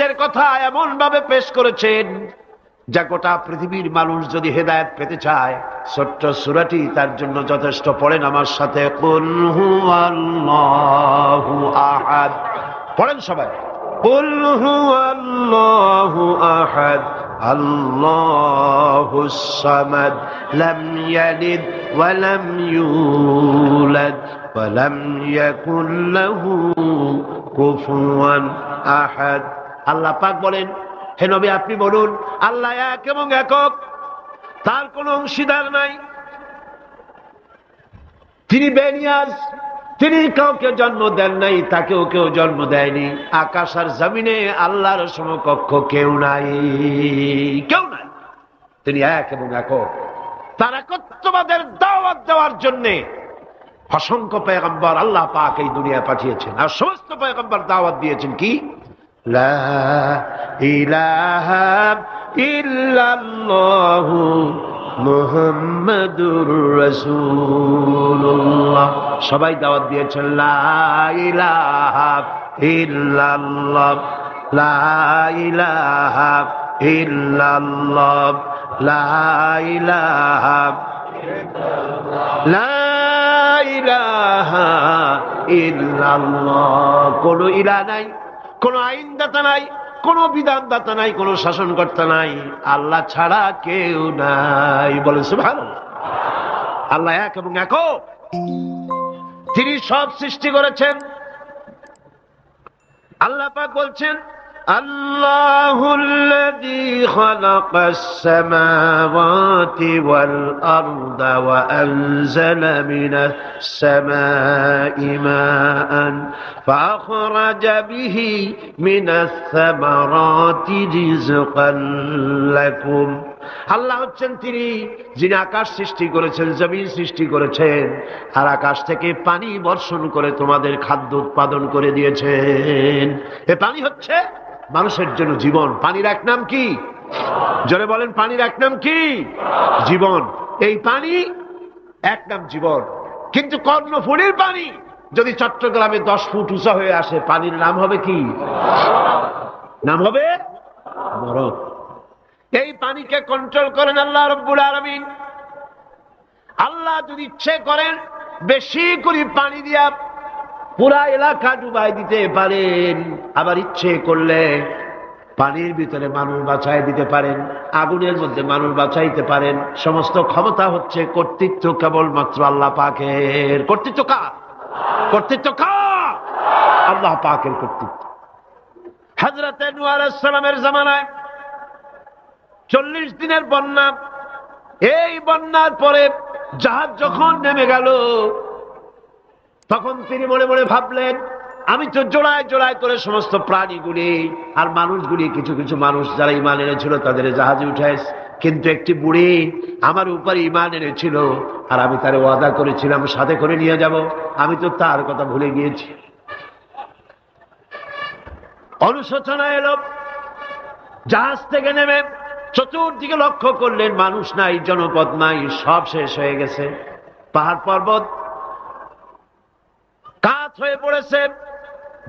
দিনের কথা এমন ভাবে পেশ করেছেন যা গোটা পৃথিবীর মানুষ যদি হেদায়েত পেতে চায় ছোট্ট সূরাটি তার জন্য যথেষ্ট। পড়েন আমার সাথে, কুল হুয়াল্লাহু আহাদ। পড়েন সবাই, কুল হুয়াল্লাহু আহাদ আল্লাহুস সামাদ লাম ইয়ালিদ ওয়া লাম ইউলাদ ওয়া লাম ইয়াকুল লাহু কুফুয়ান আহাদ। আল্লাহ পাক বলেন, হে নবী আপনি বলুন, আল্লাহ এক এবং একক, তার কোনো অংশীদার নাই, তিনি বেনিয়াজ, তিনি কাউকে জন্ম দেন নাই, তাকেও কেউ জন্ম দেয়নি। আকাশ আর জমিনে আল্লাহর সমকক্ষ কেউ নাই, কেউ নাই। তিনি এক এবং একক। তার একত্ববাদের দাওয়াত দেওয়ার জন্য অসংখ্য পয়গম্বর আল্লাহ পাক এই দুনিয়ায় পাঠিয়েছেন, আর সমস্ত পয়গম্বর দাওয়াত দিয়েছেন কি, লা ইলাহা ইল্লাল্লাহু মুহাম্মাদুর রাসূলুল্লাহ। সবাই দাওয়াত দিয়েছেন লা ইলাহা ইল্লাল্লাহ, লা ইলাহা ইল্লাল্লাহ, লা ইলাহা লা ইলাহা ইল্লাল্লাহ। কোন ইলাহ নাই, কোন আইনদাতা নাই, কোন বিধানদাতা নাই, কোন শাসনকর্তা নাই, আল্লাহ ছাড়া কেউ নাই। বলে সুবহানাল্লাহ। আল্লাহ এক এবং একক, তিনি সব সৃষ্টি করেছেন। আল্লাহ পাক বলছেন, আল্লাহুল্লাযী খালাকাস সামাওয়াতি ওয়াল আরদা ওয়া আনজালা মিনাস সামাই মাআন ফাআখরাজা বিহি মিনাস সামারাতি রিজকান লাকুম। আল্লাহ হচ্ছেন তিনি যিনি আকাশ সৃষ্টি করেছেন, জমিন সৃষ্টি করেছেন, আর আকাশ থেকে পানি বর্ষণ করে তোমাদের খাদ্য উৎপাদন করে দিয়েছেন। এ পানি হচ্ছে মানুষের জন্য জীবন। পানির এক নাম কি? জোরে বলেন, পানির এক নাম কি? জীবন। এই পানি এক নাম জীবন। কিন্তু কর্ণফুলীর পানি যদি চট্টগ্রামে 10 ফুট উঁচা হয়ে আসে, পানির নাম হবে কি? নাম হবে বরফ। এই পানিকে কন্ট্রোল করেন আল্লাহ রাব্বুল আলামিন। আল্লাহ যদি ইচ্ছে করেন বেশি করে পানি দিয়া পুরা এলাকা ডুবাই দিতে পারেন, আবার ইচ্ছে করলে পানির ভিতরে মানুষ বাঁচাই দিতে পারেন, আগুনের মধ্যে মানুষ বাঁচাইতে পারেন। সমস্ত ক্ষমতা হচ্ছে, কর্তৃত্ব কেবলমাত্র আল্লাহ পাকের। কর্তৃত্ব কার? কর্তৃত্ব কার? আল্লাহ পাকের কর্তৃত্ব। হযরত নূহ আলাইহিস সালামের জামানায় 40 দিনের বন্যা। এই বন্যার পরে জাহাজ যখন নেমে গেল, তখন তিনি মনে মনে ভাবলেন, আমি তো জোড়ায় জোড়ায় করে সমস্ত প্রাণীগুলি আর মানুষগুলি, কিছু কিছু মানুষ যারা ঈমান এনেছিল তাদের জাহাজে উঠাইছে, কিন্তু একটি বুড়ি আমার উপরে ঈমান এনেছিল, আর আমি তার ওয়াদা করেছিলাম সাথে করে নিয়ে যাব, আমি তো তার কথা ভুলে গিয়েছি। অনুশোচনা এলো। জাহাজ থেকে নেমে চতুর্দিকে লক্ষ্য করলেন, মানুষ নাই, জনপদ নাই, সব শেষ হয়ে গেছে। পাহাড় পর্বত কাত হয়ে পড়েছে,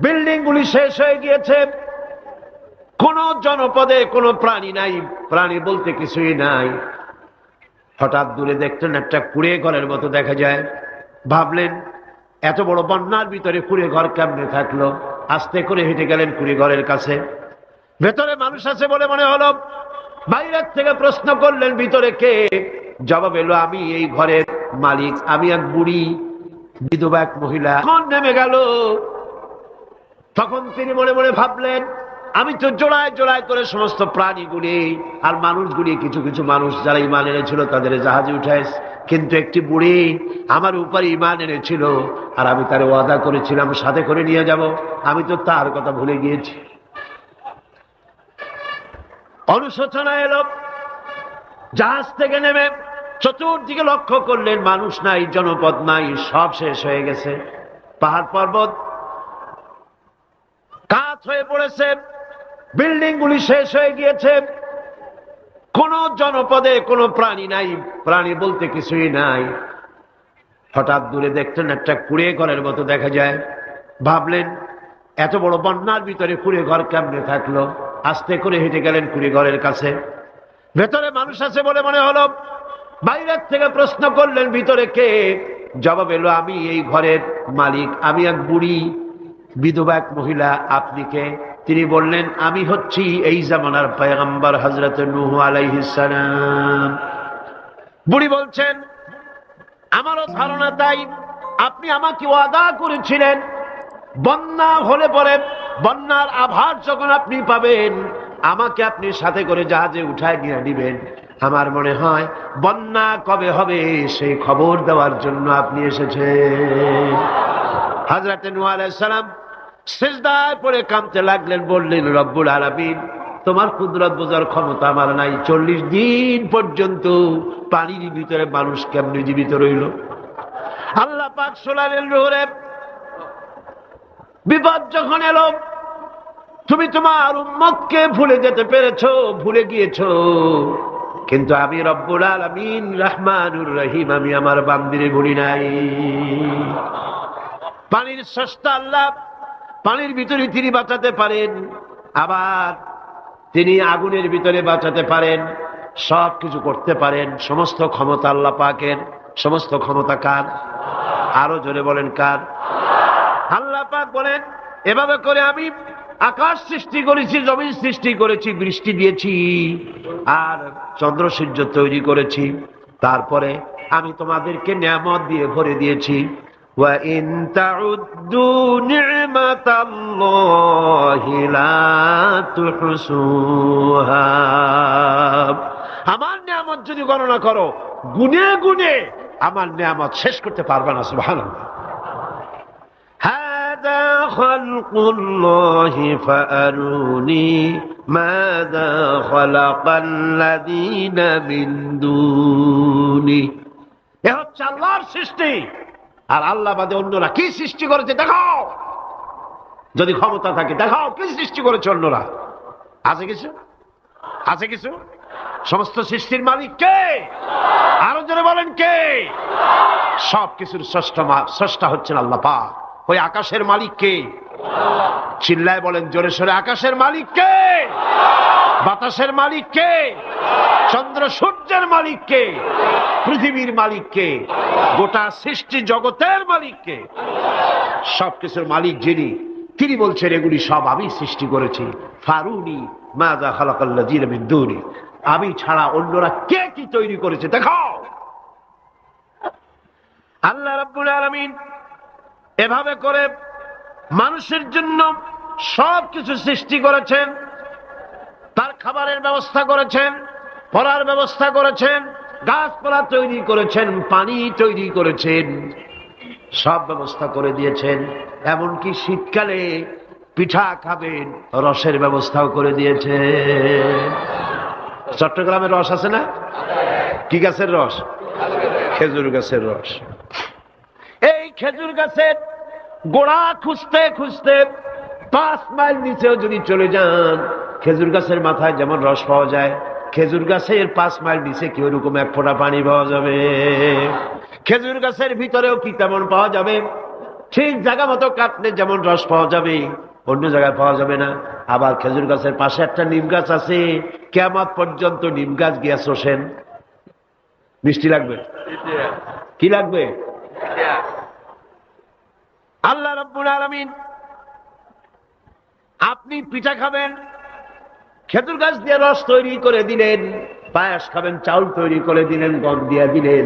বিল্ডিং গুলি শেষ হয়ে গিয়েছে, কোন জনপদে কোনো প্রাণী নাই, প্রাণী বলতে কিছুই নাই। হঠাৎ দূরে দেখলেন একটা কুড়ে ঘরের মতো দেখা যায়। ভাবলেন, এত বড় বন্যার ভিতরে কুড়ে ঘর কেমনে থাকলো? আস্তে করে হেঁটে গেলেন কুড়ে ঘরের কাছে। ভেতরে মানুষ আছে বলে মনে হলো। বাইরের থেকে প্রশ্ন করলেন, ভিতরে কে? জবাব এলো, আমি এই ঘরের মালিক, আমি এক বুড়ি বিধবা এক মহিলা। তখন নেমে গেল। তখন তিনি মনে মনে ভাবলেন, আমি তো জোড়ায় জোড়ায় করে সমস্ত প্রাণীগুলি আর মানুষগুলি, কিছু কিছু মানুষ যারা ঈমান এনেছিল তাদের জাহাজে উঠাইছে, কিন্তু একটি বুড়ি আমার উপরে ঈমান এনেছিল, আর আমি তার ওয়াদা করেছিলাম সাথে করে নিয়ে যাব, আমি তো তার কথা ভুলে গিয়েছি। অনুশোচনা এলো। জাহাজ থেকে নেমে চতুর্দিকে লক্ষ্য করলেন, মানুষ নাই, জনপদ নাই, সব শেষ হয়ে গেছে। পাহাড় পর্বত কাত হয়ে পড়েছে, বিল্ডিং গুলি শেষ হয়ে গিয়েছে, কোন জনপদে কোনো প্রাণী নাই, প্রাণী বলতে কিছুই নাই। হঠাৎ দূরে দেখলেন একটা কুড়ে ঘরের মতো দেখা যায়। ভাবলেন, এত বড় বন্যার ভিতরে কুড়ে ঘর কেমনে থাকলো? আস্তে করে হেঁটে গেলেন কুড়ি ঘরের কাছে। ভেতরে মানুষ আছে বলে মনে হলো। বাইরের থেকে প্রশ্ন করলেন, ভিতরে কে? জবাব এলো, আমি এই ঘরের মালিক, আমি এক বুড়ি বিধবা এক মহিলা। আপনি কে? তিনি বললেন, আমি হচ্ছি এই জামানার পয়গম্বর হযরত নূহ আলাইহিস সালাম। বুড়ি বলছেন, আমারও ধারণা তাই। আপনি আমাকে ওয়াদা করেছিলেন বন্যা হলে পরে, বন্যার আভাস যখন আপনি পাবেন, আমাকে আপনি সাথে করে জাহাজে উঠায় নিয়ে নিবেন। আমার মনে হয় বন্যা কবে হবে সেই খবর দেওয়ার জন্য আপনি এসেছেন। হযরত নূহ আলাইহিস সালাম সিজদায় পড়ে কাঁদতে লাগলেন, বললেন, রব্বুল আলামিন, তোমার কুদরত বোঝার ক্ষমতা আমার নাই। 40 দিন পর্যন্ত পানির ভিতরে মানুষ কেমনে জীবিত রইল? আল্লাহ পাক শোনালেন, নূরে, বিপদ যখন এলো তুমি তোমার উম্মতকে ভুলে যেতে পেরেছো, ভুলে গিয়েছো, কিন্তু আমি রব্বুল আলামিন রহমানুর রহিম, আমি আমার বান্দিরে ভুলি নাই। পানির স্রষ্টা আল্লাহ, পানির ভিতরে তিনি বাঁচাতে পারেন, আবার তিনি আগুনের ভিতরে বাঁচাতে পারেন, সব কিছু করতে পারেন। সমস্ত ক্ষমতা আল্লাহ পাকের। সমস্ত ক্ষমতা কার? আরো জোরে বলেন, কার? আল্লাহ পাক বলেন, এভাবে করে আমি আকাশ সৃষ্টি করেছি, জমিন সৃষ্টি করেছি, বৃষ্টি দিয়েছি, আর চন্দ্র সূর্য তৈরি করেছি। তারপরে আমি তোমাদেরকে নিয়ামত দিয়ে ভরে দিয়েছি। ওয়া ইন তাউদ্দু নি'মাতাল্লাহি লা তুহসুহা। আমার নিয়ামত যদি গণনা করো, গুনে গুনে আমার নিয়ামত শেষ করতে পারবে না। সুবহানাল্লাহ। হাদা খালকুল্লাহি ফাআরুনি মাযা খালাকাল্লাযীনা মিন দুনি। এ হচ্ছে আল্লাহর সৃষ্টি, আর আল্লাহ বাদে অন্যরা কি সৃষ্টি করেছে দেখাও। যদি ক্ষমতা থাকে দেখাও কি সৃষ্টি করেছে অন্যরা। আছে কিছু? আছে কিছু? সমস্ত সৃষ্টির মালিক কে? আরো জোরে বলেন, কে? সব কিছুর স্রষ্টা হচ্ছেন আল্লাহ পাক। ওই আকাশের মালিক কে? চিল্লায় বলেন জোরে সোরে, আকাশের মালিক কে? বাতাসের মালিক কে? চন্দ্র সূর্যের মালিক কে? পৃথিবীর মালিক কে? গোটা সৃষ্টি জগতের মালিক কে? সবকিছুর মালিক যিনি, তিনি বলছেন এগুলি সব আমি সৃষ্টি করেছি। ফারুনি মাযা খালাকাল্লাযীনা মিন দুনি। আমি ছাড়া অন্যরা কে কি তৈরি করেছে দেখাও। আল্লাহ রাব্বুল আলামিন এভাবে করে মানুষের জন্য সব কিছু সৃষ্টি করেছেন। তার খাবারের ব্যবস্থা করেছেন, পড়ার ব্যবস্থা করেছেন, গাছপালা তৈরি করেছেন, পানি তৈরি করেছেন, সব ব্যবস্থা করে দিয়েছেন। এমনকি শীতকালে পিঠা খাবেন, রসের ব্যবস্থাও করে দিয়েছেন। চট্টগ্রামের রস আছে না? কি গাছের রস? খেজুর গাছের রস। এই খেজুর গাছের গোড়া খুঁজতে খুঁজতে 5 মাইল নিচেও যদি চলে যান, খেজুর গাছের মাথায় যেমন রস পাওয়া যায়, খেজুর গাছের 5 মাইল নিচে কি ওরকম এক ফোঁটা পানি পাওয়া যাবে? খেজুর গাছের ভিতরেও কি তেমন পাওয়া যাবে? ঠিক জায়গা মতো কাটলে যেমন রস পাওয়া যাবে, অন্য জায়গায় পাওয়া যাবে না। আবার খেজুর গাছের পাশে একটা নিম গাছ আছে, কিয়ামত পর্যন্ত নিম গাছ গিয়া শোষেন। মিষ্টি লাগবে? কি লাগবে? আল্লাহ রাব্বুল আলামিন, আপনি পিঠা খাবেন, খেজুর গাছ দিয়ে রস তৈরি করে দিলেন। পায়েস খাবেন, চাউল তৈরি করে দিলেন, গম দিয়ে দিলেন।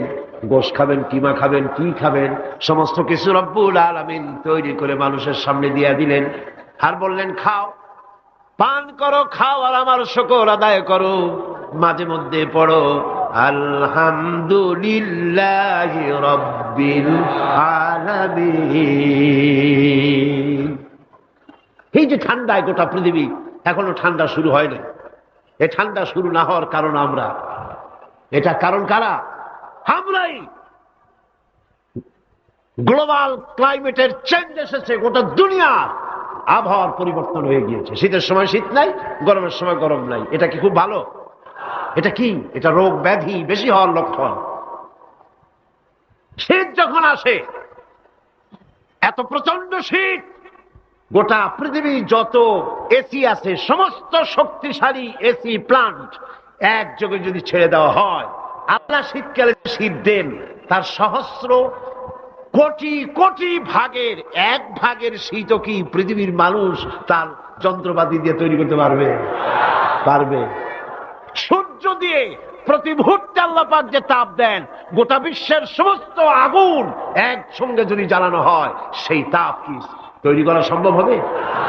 গোশ খাবেন, কিমা খাবেন, কি খাবেন, সমস্ত কিছু রব্বুল আলামিন তৈরি করে মানুষের সামনে দিয়ে দিলেন। আর বললেন খাও, পান করো, খাও, আর আমার শুকর আদায় করো। মাঝে মধ্যে পড়ো আলহামদুলিল্লাহি রাব্বিল আলামিন। এই যে ঠান্ডায় গোটা পৃথিবী, এখনো ঠান্ডা শুরু হয়নি। এই ঠান্ডা শুরু না হওয়ার কারণ আমরা। এটা কারণ কারা? আমরাই। গ্লোবাল ক্লাইমেটের চেঞ্জ এসেছে, গোটা দুনিয়া আবহাওয়ার পরিবর্তন হয়ে গিয়েছে। শীতের সময় শীত নাই, গরমের সময় গরম নাই। এটা কি খুব ভালো? এটা কি? এটা রোগ ব্যাধি বেশি হওয়ার লক্ষণ। শীত যখন আসে, এত প্রচন্ড শীত, গোটা পৃথিবী যত এসি আছে, সমস্ত শক্তিশালী এসি প্লান্ট একযোগে যদি ছেড়ে দেওয়া হয়, আল্লাহ শীতকালে শীত দেন, তার সহস্র কোটি কোটি ভাগের এক ভাগের শীতও কি পৃথিবীর মানুষ তার যন্ত্রপাতি দিয়ে তৈরি করতে পারবে? পারবে। সূর্য দিয়ে প্রতি মুহূর্তে আল্লাহ পাক যে তাপ দেন, গোটা বিশ্বের সমস্ত আগুন একসঙ্গে যদি জ্বালানো হয়, সেই তাপ কি তৈরি করা সম্ভব হবে?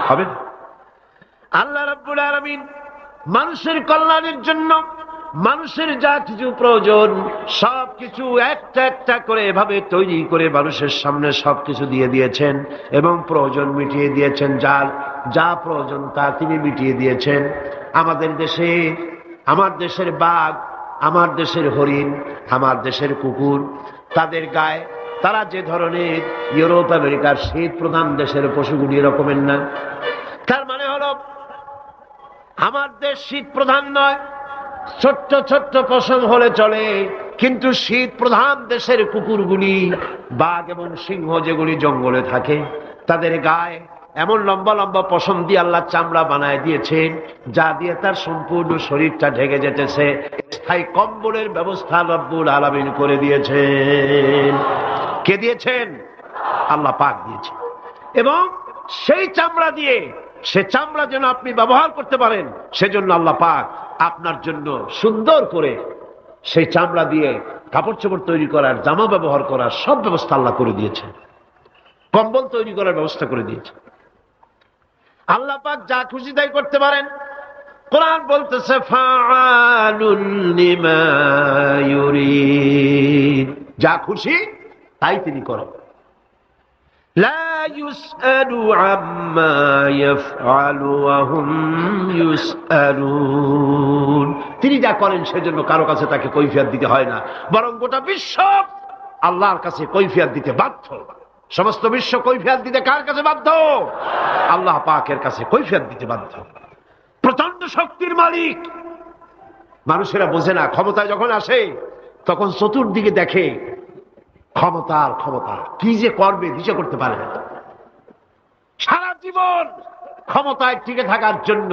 হবে না। আল্লাহ রাব্বুল আলামিন মানুষের কল্যাণের জন্য মানুষের যা কিছু প্রয়োজন সবকিছু একটা একটা করে এভাবে তৈরি করে মানুষের সামনে সবকিছু দিয়ে দিয়েছেন এবং প্রয়োজন মিটিয়ে দিয়েছেন। যার যা প্রয়োজন তা তিনি মিটিয়ে দিয়েছেন। আমাদের দেশে, আমার দেশের বাঘ, আমার দেশের হরিণ, আমার দেশের কুকুর, তাদের গায়ে তারা যে ধরনের ইউরোপ আমেরিকার শীত প্রধান দেশের পশুগুলি এরকমের না। তার মানে হলো আমার দেশ শীত প্রধান নয়, ছোট্ট ছোট্ট পশম হলে চলে, কিন্তু শীত প্রধান দেশের কুকুরগুলি, বাঘ এবং সিংহ যেগুলি জঙ্গলে থাকে, তাদের গায়ে এমন লম্বা লম্বা পশম দিয়ে আল্লাহ চামড়া বানায় দিয়েছেন, যা দিয়ে তার সম্পূর্ণ শরীরটা ঢেকে যেতেছে। স্থায়ী কম্বলের ব্যবস্থা রব্বুল আলামিন করে দিয়েছেন। কে দিয়েছেন? আল্লাহ পাক দিয়েছেন। এবং সেই চামড়া দিয়ে, সে চামড়া যেন আপনি ব্যবহার করতে পারেন, সেজন্য আল্লাহ পাক আপনার জন্য সুন্দর করে সেই চামড়া দিয়ে কাপড় চোপড় তৈরি করার, জামা ব্যবহার করার সব ব্যবস্থা আল্লাহ করে দিয়েছেন। কম্বল তৈরি করার ব্যবস্থা করে দিয়েছে। আল্লাহ পাক যা খুশি তাই করতে পারেন। কোরআন বলতেছে ফাআলুল লিমা ইউরিদ, যা খুশি তাই তিনি করেন। লা ইউসআলু আম্মা ইয়াফআলু ওয়া হুম ইউসআলুন, তিনি যা করেন সেজন্য কারো কাছে তাকে কৈফিয়ত দিতে হয় না, বরং গোটা বিশ্ব আল্লাহর কাছে কৈফিয়ত দিতে বাধ্য। সমস্ত বিশ্ব কৈফিয়ত দিতে কার কাছে বাধ্য? আল্লাহ পাকের কাছে কৈফিয়ত দিতে বাধ্য। প্রচন্ড শক্তির মালিক। মানুষেরা বোঝে না, ক্ষমতায় যখন আসে তখন চতুর্দিকে দেখে ক্ষমতার ক্ষমতা, কি যে করবে দিশা করতে পারে না। সারা জীবন ক্ষমতায় টিকে থাকার জন্য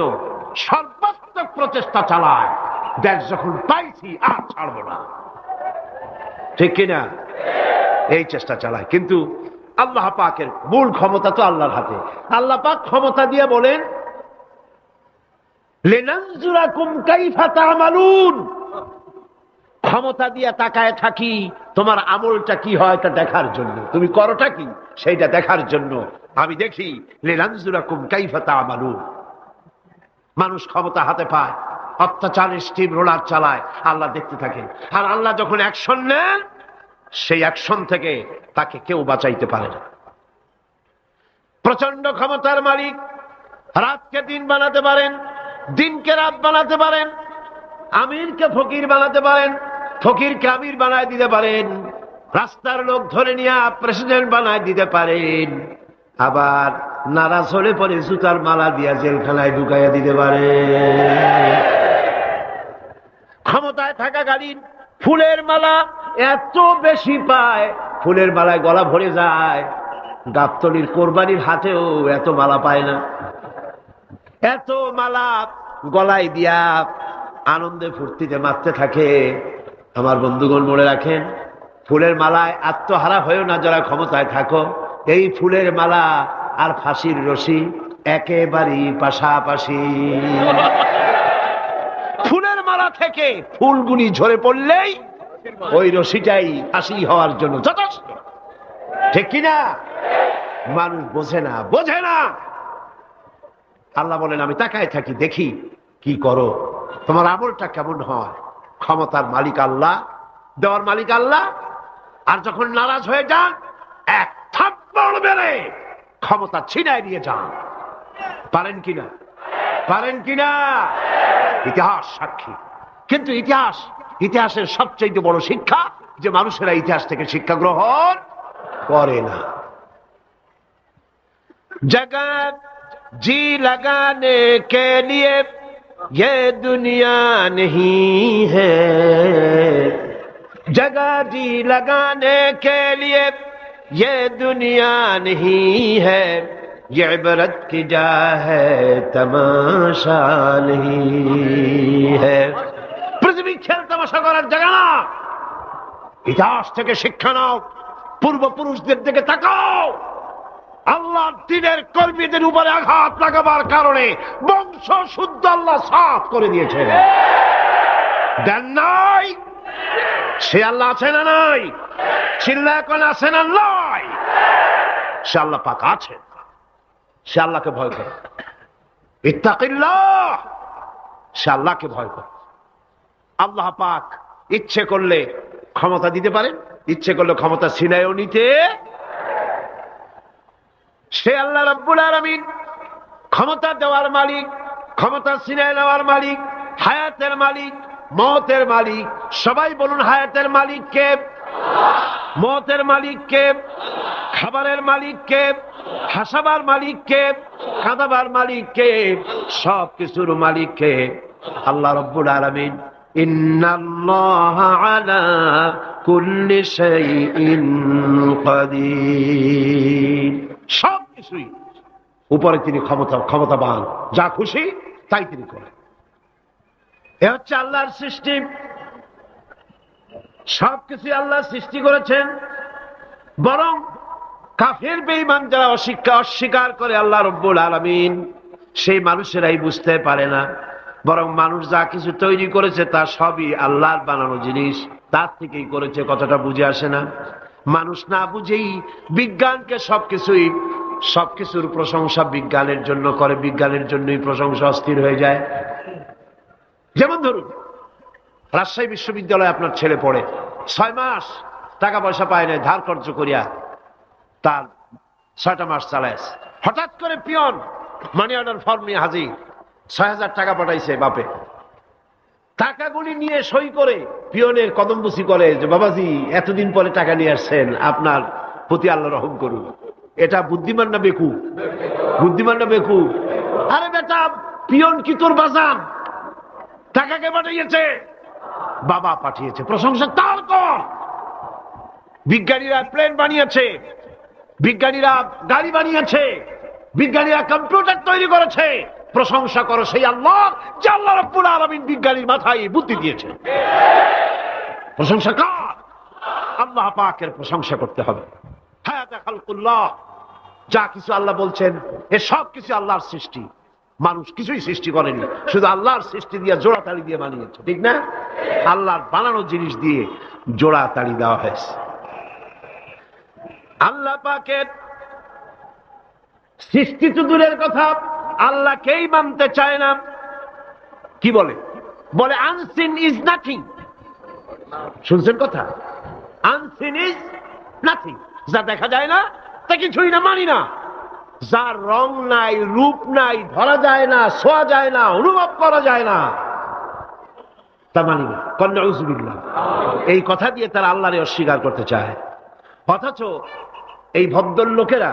সর্বাত্মক প্রচেষ্টা চালায়, দেশ যখন পাইছি আর ছাড়বো না, ঠিক কিনা? এই চেষ্টা চালায়। কিন্তু আল্লাহ পাকের মূল ক্ষমতা তো আল্লাহর হাতে। আল্লাহ পাক ক্ষমতা দিয়ে বলেন লিনানজুরাকুম কাইফা তা'মালুন, ক্ষমতা দিয়ে তাকায় থাকি তোমার আমলটা কি হয় তা দেখার জন্য, তুমি করোটা কি সেইটা দেখার জন্য আমি দেখি। লিনানজুরাকুম কাইফা তা'মালুন। মানুষ ক্ষমতা হাতে পায়, অত্যাচারের স্টিম রোলার চালায়, আল্লাহ দেখতে থাকেন। আর আল্লাহ যখন অ্যাকশন নেন, সেই অ্যাকশন থেকে তাকে কেউ বাঁচাইতে পারে না। প্রচন্ড ক্ষমতার মালিক। রাতকে দিন বানাতে পারেন, দিনকে রাত বানাতে পারেন, আমিরকে ফকির বানাতে পারেন, ফকিরকে আমির বানায় দিতে পারেন, রাস্তার লোক ধরে নিয়ে প্রেসিডেন্ট বানায় দিতে পারেন, আবার নারাজ হলে পরে জুতার মালা দিয়া জেলখানায় ঢুকাইয়া দিতে পারেন। ক্ষমতায় থাকাকালীন ফুলের মালা এত বেশি পায়, ফুলের মালায় গলা ভরে যায়। গাবতলির কোরবানির হাতেও এত মালা পায় না। এত মালা গলায় দিয়া আনন্দে ফুর্তিতে মারতে থাকে। আমার বন্ধুগণ মনে রাখেন, ফুলের মালায় আত্মহারা হয়েও না যারা ক্ষমতায় থাকো। এই ফুলের মালা আর ফাঁসির রশি একেবারেই পাশাপাশি। ফুলের মালা থেকে ফুলগুলি ঝরে পড়লেই ওই রশিটাই ফাঁসি হওয়ার জন্য যথেষ্ট, ঠিক কিনা? মানুষ বোঝে না, বোঝে না। আল্লাহ বলেন আমি তাকায় থাকি, দেখি কি করো, তোমার আমলটা কেমন হয়। ক্ষমতার মালিক আল্লাহ, দেওয়ার মালিক আল্লাহ। আর যখন নারাজ হয়ে যান, এক থাপ্পড় মেরে ক্ষমতা ছিনায় নিয়ে যান। পারেন কিনা? পারেন কিনা? ইতিহাস সাক্ষী। কিন্তু ইতিহাসের সবচেয়ে বড় শিক্ষা যে মানুষেরা ইতিহাস থেকে শিক্ষা গ্রহণ করে না। जगत जी लगाने के लिए ये दुनिया नहीं है, जगह जी लगाने के लिए ये दुनिया नहीं है, ये इबरत की जा है तमाशा नहीं है। পৃথিবী খেল তামাশা করার জায়গা না। ইতিহাস থেকে শিক্ষা নাও, পূর্বপুরুষদের দিকে তাকাও। আল্লাহর দ্বীনের কর্মীদের উপরে আঘাত লাগাবার কারণে বংশ শুদ্ধ আল্লাহ সাফ করে দিয়েছেন। দেন নাই? সে আল্লাহ আছে না নাই? চিল্লা এখন আছে না নাই? সে আল্লাহ পাক আছে। সে আল্লাহকে ভয় করে। ইত্তাকিল্লাহ, সে আল্লাহকে ভয় করে। আল্লাহ পাক ইচ্ছে করলে ক্ষমতা দিতে পারেন, ইচ্ছে করলে ক্ষমতা ছিনায়ও নিতে। সে আল্লাহ রাব্বুল আলামিন ক্ষমতা দেওয়ার মালিক, ক্ষমতা ছিনায় নেওয়ার মালিক, হায়াতের মালিক, মওতের মালিক। সবাই বলুন হায়াতের মালিক কে? মওতের মালিক কে? খাবারের মালিক কে? হাসাবার মালিক কে? কাঁদাবার মালিক কে? সব কিছুর মালিক কে? আল্লাহ রাব্বুল আলামিন। ইন্নাল্লাহা আলা কুল্লি শাইইন কাদির। সব কিছুই উপরে তিনি ক্ষমতাবান, যা খুশি তাই তিনি করেন। এ হচ্ছে আল্লাহর সৃষ্টি। সবকিছু আল্লাহ সৃষ্টি করেছেন। বরং কাফের বেঈমান যারা অস্বীকার করে আল্লাহ রাব্বুল আলামিন, সেই মানুষেরাই বুঝতে পারে না। বরং মানুষ যা কিছু তৈরি করেছে তা সবই আল্লাহর বানানো জিনিস, তার থেকেই করেছে। কথাটা বুঝে আসে না? মানুষ না বুঝেই বিজ্ঞানকে সবকিছুর প্রশংসা বিজ্ঞানের জন্য করে, বিজ্ঞানের জন্যই প্রশংসা অস্থির হয়ে যায়। যেমন ধরুন, রাজশাহী বিশ্ববিদ্যালয়ে আপনার ছেলে পড়ে, 6 মাস টাকা পয়সা পায় না, ধার খরচ করিয়া তার 6টা মাস চালায়। হঠাৎ করে পিয়ন মানি অর্ডার ফর্ম নিয়ে হাজির, 6,000 টাকা পাঠাইছে বাপে। টাকাগুলি নিয়ে সই করে পিয়নের কদমবুসি করে যে বাবাজি এতদিন পরে টাকা নিয়ে আসছেন, আপনার প্রতি আল্লাহ রহম করুন। এটা বুদ্ধিমান না বেকুব? বুদ্ধিমান না বেকুব? আরে বেটা, পিয়ন কি তোর বাজান? টাকাকে পাঠিয়েছে? বাবা পাঠিয়েছে, প্রশংসা তার কর। বিজ্ঞানীরা প্লেন বানিয়েছে, বিজ্ঞানীরা গাড়ি বানিয়েছে, বিজ্ঞানীরা কম্পিউটার তৈরি করেছে, প্রশংসা করো সেই আল্লাহ যে আল্লাহ রাব্বুল আলামিন বিজ্ঞানীর মাথায় বুদ্ধি দিয়েছে। প্রশংসা কার? আল্লাহ পাকের প্রশংসা করতে হবে। হায়াতে খালকুল্লাহ, যা কিছু আল্লাহ বলছেন এ সব কিছু আল্লাহর সৃষ্টি। মানুষ কিছুই সৃষ্টি করেনি, শুধু আল্লাহর সৃষ্টি দিয়ে জোড়া তালি দিয়ে বানিয়েছে, ঠিক না? আল্লাহর বানানো জিনিস দিয়ে জোড়া তালি দেওয়া হয়েছে। আল্লাহ পাকের সৃষ্টি তো দূরের কথা, আল্লাহকেই মানতে চায় না। কি বলে? বলে আনসিন ইজ নাথিং। শুনছেন কথা? আনসিন ইজ নাথিং, যা দেখা যায় না তা কিছুই না, মানি না। যার রং নাই, রূপ নাই, ধরা যায় না, ছোঁয়া যায় না, অনুভব করা যায় না, তা মানি না। নাউযুবিল্লাহ। এই কথা দিয়ে তারা আল্লাহরে অস্বীকার করতে চায়। অথচ এই ভদ্রলোকেরা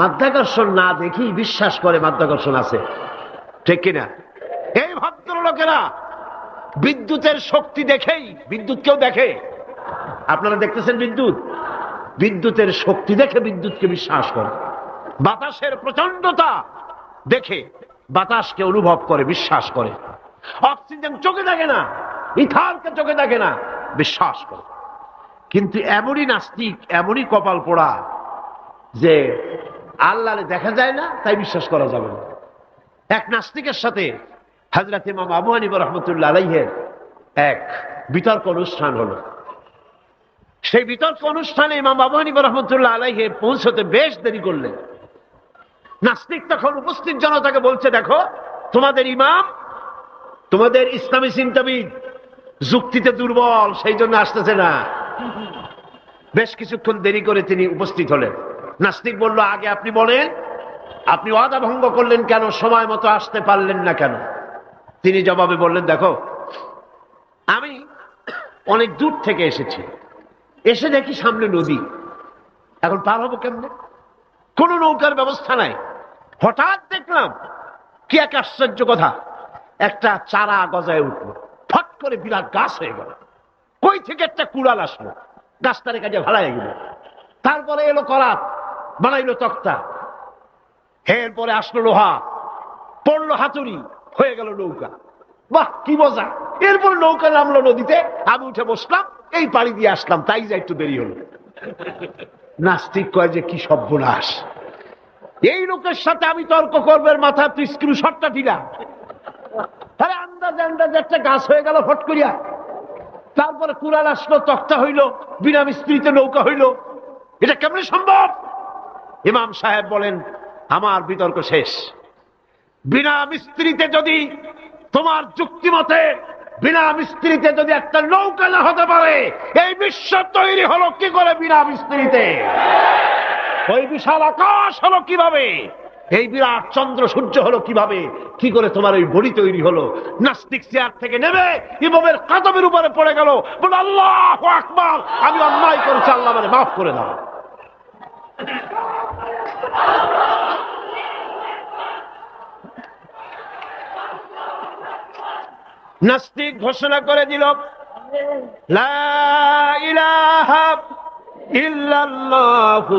মাধ্যাকর্ষণ না দেখেই বিশ্বাস করে মাধ্যাকর্ষণ আছে, ঠিক কিনা? এই ভদ্রলোকেরা বিদ্যুতের শক্তি দেখেই, বিদ্যুৎ কেউ দেখে? আপনারা দেখতেছেন বিদ্যুৎ? বিদ্যুতের শক্তি দেখে বিদ্যুৎকে বিশ্বাস করে। বাতাসের প্রচন্ডতা দেখে বাতাসকে অনুভব করে, বিশ্বাস করে। অক্সিজেন চোখে দেখে না, ইথারকে চোখে দেখে না, বিশ্বাস করে। কিন্তু এমনই নাস্তিক, এমনই কপাল পোড়া যে আল্লাহরে দেখা যায় না তাই বিশ্বাস করা যাবে না। এক নাস্তিকের সাথে হযরত ইমাম আবু হানিফা রাহমাতুল্লাহ আলাইহির এক বিতর্ক অনুষ্ঠান হলো। সেই বিতর্ক অনুষ্ঠানে ইমাম আবু হানিফা রাহমাতুল্লাহ আলাইহি পৌঁছতে বেশ দেরি করলেন। নাস্তিক তখন উপস্থিত জনতাকে বলছে, দেখো তোমাদের ইমাম, তোমাদের ইসলামী চিন্তাবিদ যুক্তিতে দুর্বল, সেই জন্য আসতেছে না। বেশ কিছুক্ষণ দেরি করে তিনি উপস্থিত হলেন। নাস্তিক বলল, আগে আপনি বলেন, আপনি ওয়াদা ভঙ্গ করলেন কেন? সময় মতো আসতে পারলেন না কেন? তিনি জবাবে বললেন, দেখো আমি অনেক দূর থেকে এসেছি, এসে দেখি সামনে নদী, এখন পার হবো কেমনে? কোন নৌকার ব্যবস্থা নাই। হঠাৎ দেখলাম কি এক আশ্চর্য কথা, একটা চারা গজায় উঠলো, ফট করে বিরাট গাছ হয়ে গেল। কই থেকে একটা কুড়াল আসলো, গাছটারে কাজে ভালাই গেল। তারপরে এলো করাত, বানাইলো তক্তা। এরপরে আসলো লোহা, পড়লো হাতুড়ি, হয়ে গেল নৌকা। বাহ কি মজা! এরপর নৌকা নামলো নদীতে, আমি উঠে বসলাম, এই পাড়ি দিয়ে আসলাম, তাই যা একটু দেরি হলো। নাস্তিক কয় যে কি সর্বনাশ, এই লোকের সাথে আমি তর্ক করবে, মাথা তুই স্ক্রু শটটা দিলা। আরে আন্দাজে আন্দাজে একটা গাছ হয়ে গেল ফট করিয়া। তারপরে কুড়াল আসলো, তক্তা হইল, বিনা মিস্ত্রিতে নৌকা হইল। এটা কেমন সম্ভব? ইমাম সাহেব বলেন, আমার বিতর্ক শেষ। বিনা মিস্ত্রিতে যদি, তোমার যুক্তি মতে বিনা মিস্ত্রিতে যদি একটা নৌকা না হতে পারে, এই বিশ্ব তৈরি হলো কি করে বিনা মিস্ত্রিতে? ওই বিশাল আকাশ হলো কিভাবে? এই বিরাট চন্দ্র সূর্য হলো কিভাবে? কি করে তোমার ওই বডি তৈরি হলো? নাস্তিক চেয়ার থেকে নেমে ইমামের কাদমের উপরে পড়ে গেল, বলে আল্লাহু আকবার, আমি অন্যায় করেছি, আল্লাহ আমারে মাফ করে দাও। নাস্তিক ঘোষণা করে দিল, লা ইলাহা ইল্লাল্লাহু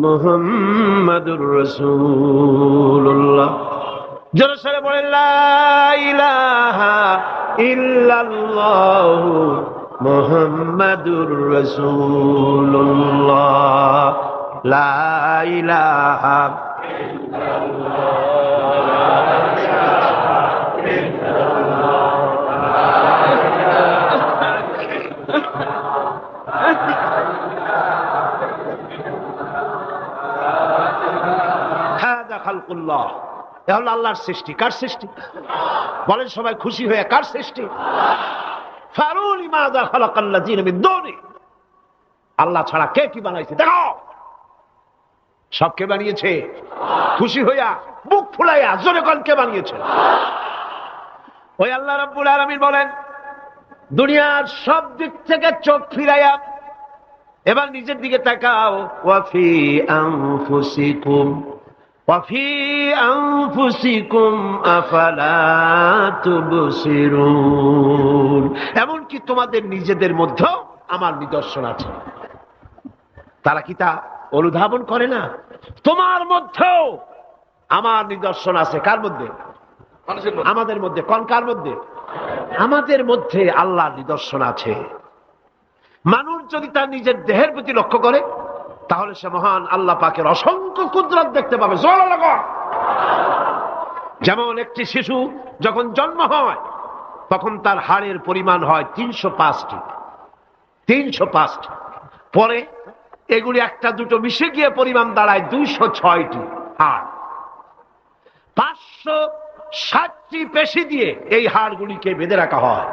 মুহাম্মাদুর রাসূলুল্লাহ। জোরে সরে বলেন, লা ইলাহা ইল্লাল্লাহু মুহাম্মাদুর রাসূলুল্লাহ। লা ইলাহা খালকুল্লাহ। এ হলো আল্লাহর সৃষ্টি। কার সৃষ্টি? বলেন সবাই খুশি হয়ে, কার সৃষ্টি? ফারুনি মাযা খালাকাল্লাযিনা মিন দুনি। আল্লাহ ছাড়া কে কি বানাইছে দেখো। সব কে বানিয়েছে? খুশি হইয়া, বুক ফুলাইয়া জোরে কোন কে বানিয়েছে? ওই আল্লাহ রাব্বুল আলামিন বলেন, দুনিয়ার সব দিক থেকে চোখ ফিরাইয়া এবার নিজের দিকে তাকাও। ওয়াফি আনফুসিকুম ওয়াফি আনফুসিকুম আফালা তুবসিরুন। এমনকি তোমাদের নিজেদের মধ্যেও আমার নিদর্শন আছে। তারা কি তা অনুধাবন করে না? তোমার মধ্যেও আমার নিদর্শন আছে। কার মধ্যে? আমাদের মধ্যে। কোন কার মধ্যে? আমাদের মধ্যে আল্লাহর নিদর্শন আছে। মানুষ যদি তার নিজের দেহের প্রতি লক্ষ্য করে, তাহলে সে মহান আল্লাহ পাকের অসংখ্য কুদরত দেখতে পাবে। যেমন একটি শিশু যখন জন্ম হয়, তখন তার হাড়ের পরিমাণ হয় 305টি। 305টি। পরে এগুলি একটা দুটো মিশে গিয়ে পরিমাণ দাঁড়ায় 206টি হাড়। 560টি পেশি দিয়ে এই হাড়গুলিকে বেঁধে রাখা হয়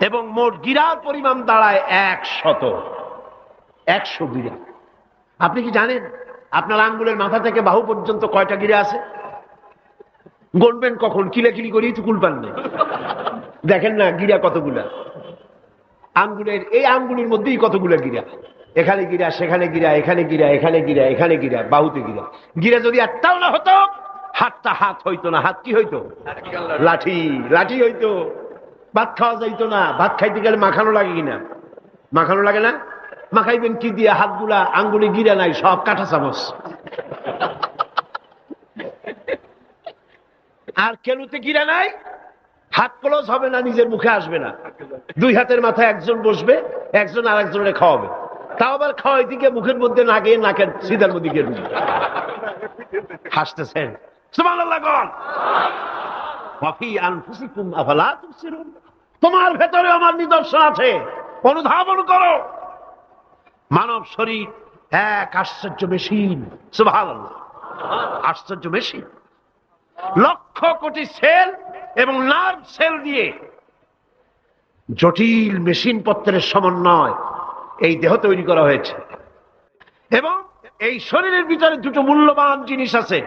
এবং মোট গিরার পরিমাণ দাঁড়ায় 100 গিরা। আপনি কি জানেন আপনার আঙ্গুলের মাথা থেকে বাহু পর্যন্ত কয়টা গিরা আছে? গণবেন কখন? কিলাকিলি করেই তো কুল পান না। দেখেন না গিরা কতগুলা। আঙ্গুলের এই আঙ্গুলের মধ্যেই কতগুলা গিরা। এখানে গিরা, সেখানে গিরা, এখানে গিরা, এখানে গিরা, এখানে গিরা, বাহুতে গিরা। গিরা যদি একটাও না হতো, হাতটা হাত হইতো না। হাত কি হইতো? লাঠি। লাঠি হইতো। ভাত খাওয়া যাইতো না। ভাত খাইতে গেলে মাখানো লাগে কিনা? মাখানো লাগে না? মাখাইবেন কি দিয়ে? হাতগুলা, আঙ্গুলে গিরা নাই, সব কাঁটা চামচ। আর কেনুতে গিরা নাই, হাত ক্লোজ হবে না, নিজের মুখে আসবে না। দুই হাতের মাথায় একজন বসবে, একজন আর একজনের খাওয়াবে। তাও আবার খাওয়াই দিকে মুখের মধ্যে না গিয়ে নাকের সিধার মধ্যে গিয়ে ঢুকবে। হাসতেছেন? সুবহানাল্লাহ বল। ওয়াফি আনফুসিকুম আফালা তুবসিরুন। তোমার ভেতরে আমার নিদর্শন আছে, অনুধাবন করো। মানব শরীর এক আশ্চর্য মেশিন। সুবহানাল্লাহ। আশ্চর্য মেশিন। লক্ষ কোটি সেল এবং নার্ভ সেল দিয়ে জটিল মেশিন পত্রের সমন্বয় এই দেহ তৈরি করা হয়েছে। এবং এই শরীরের ভিতরে দুটো মূল্যবান জিনিস আছে।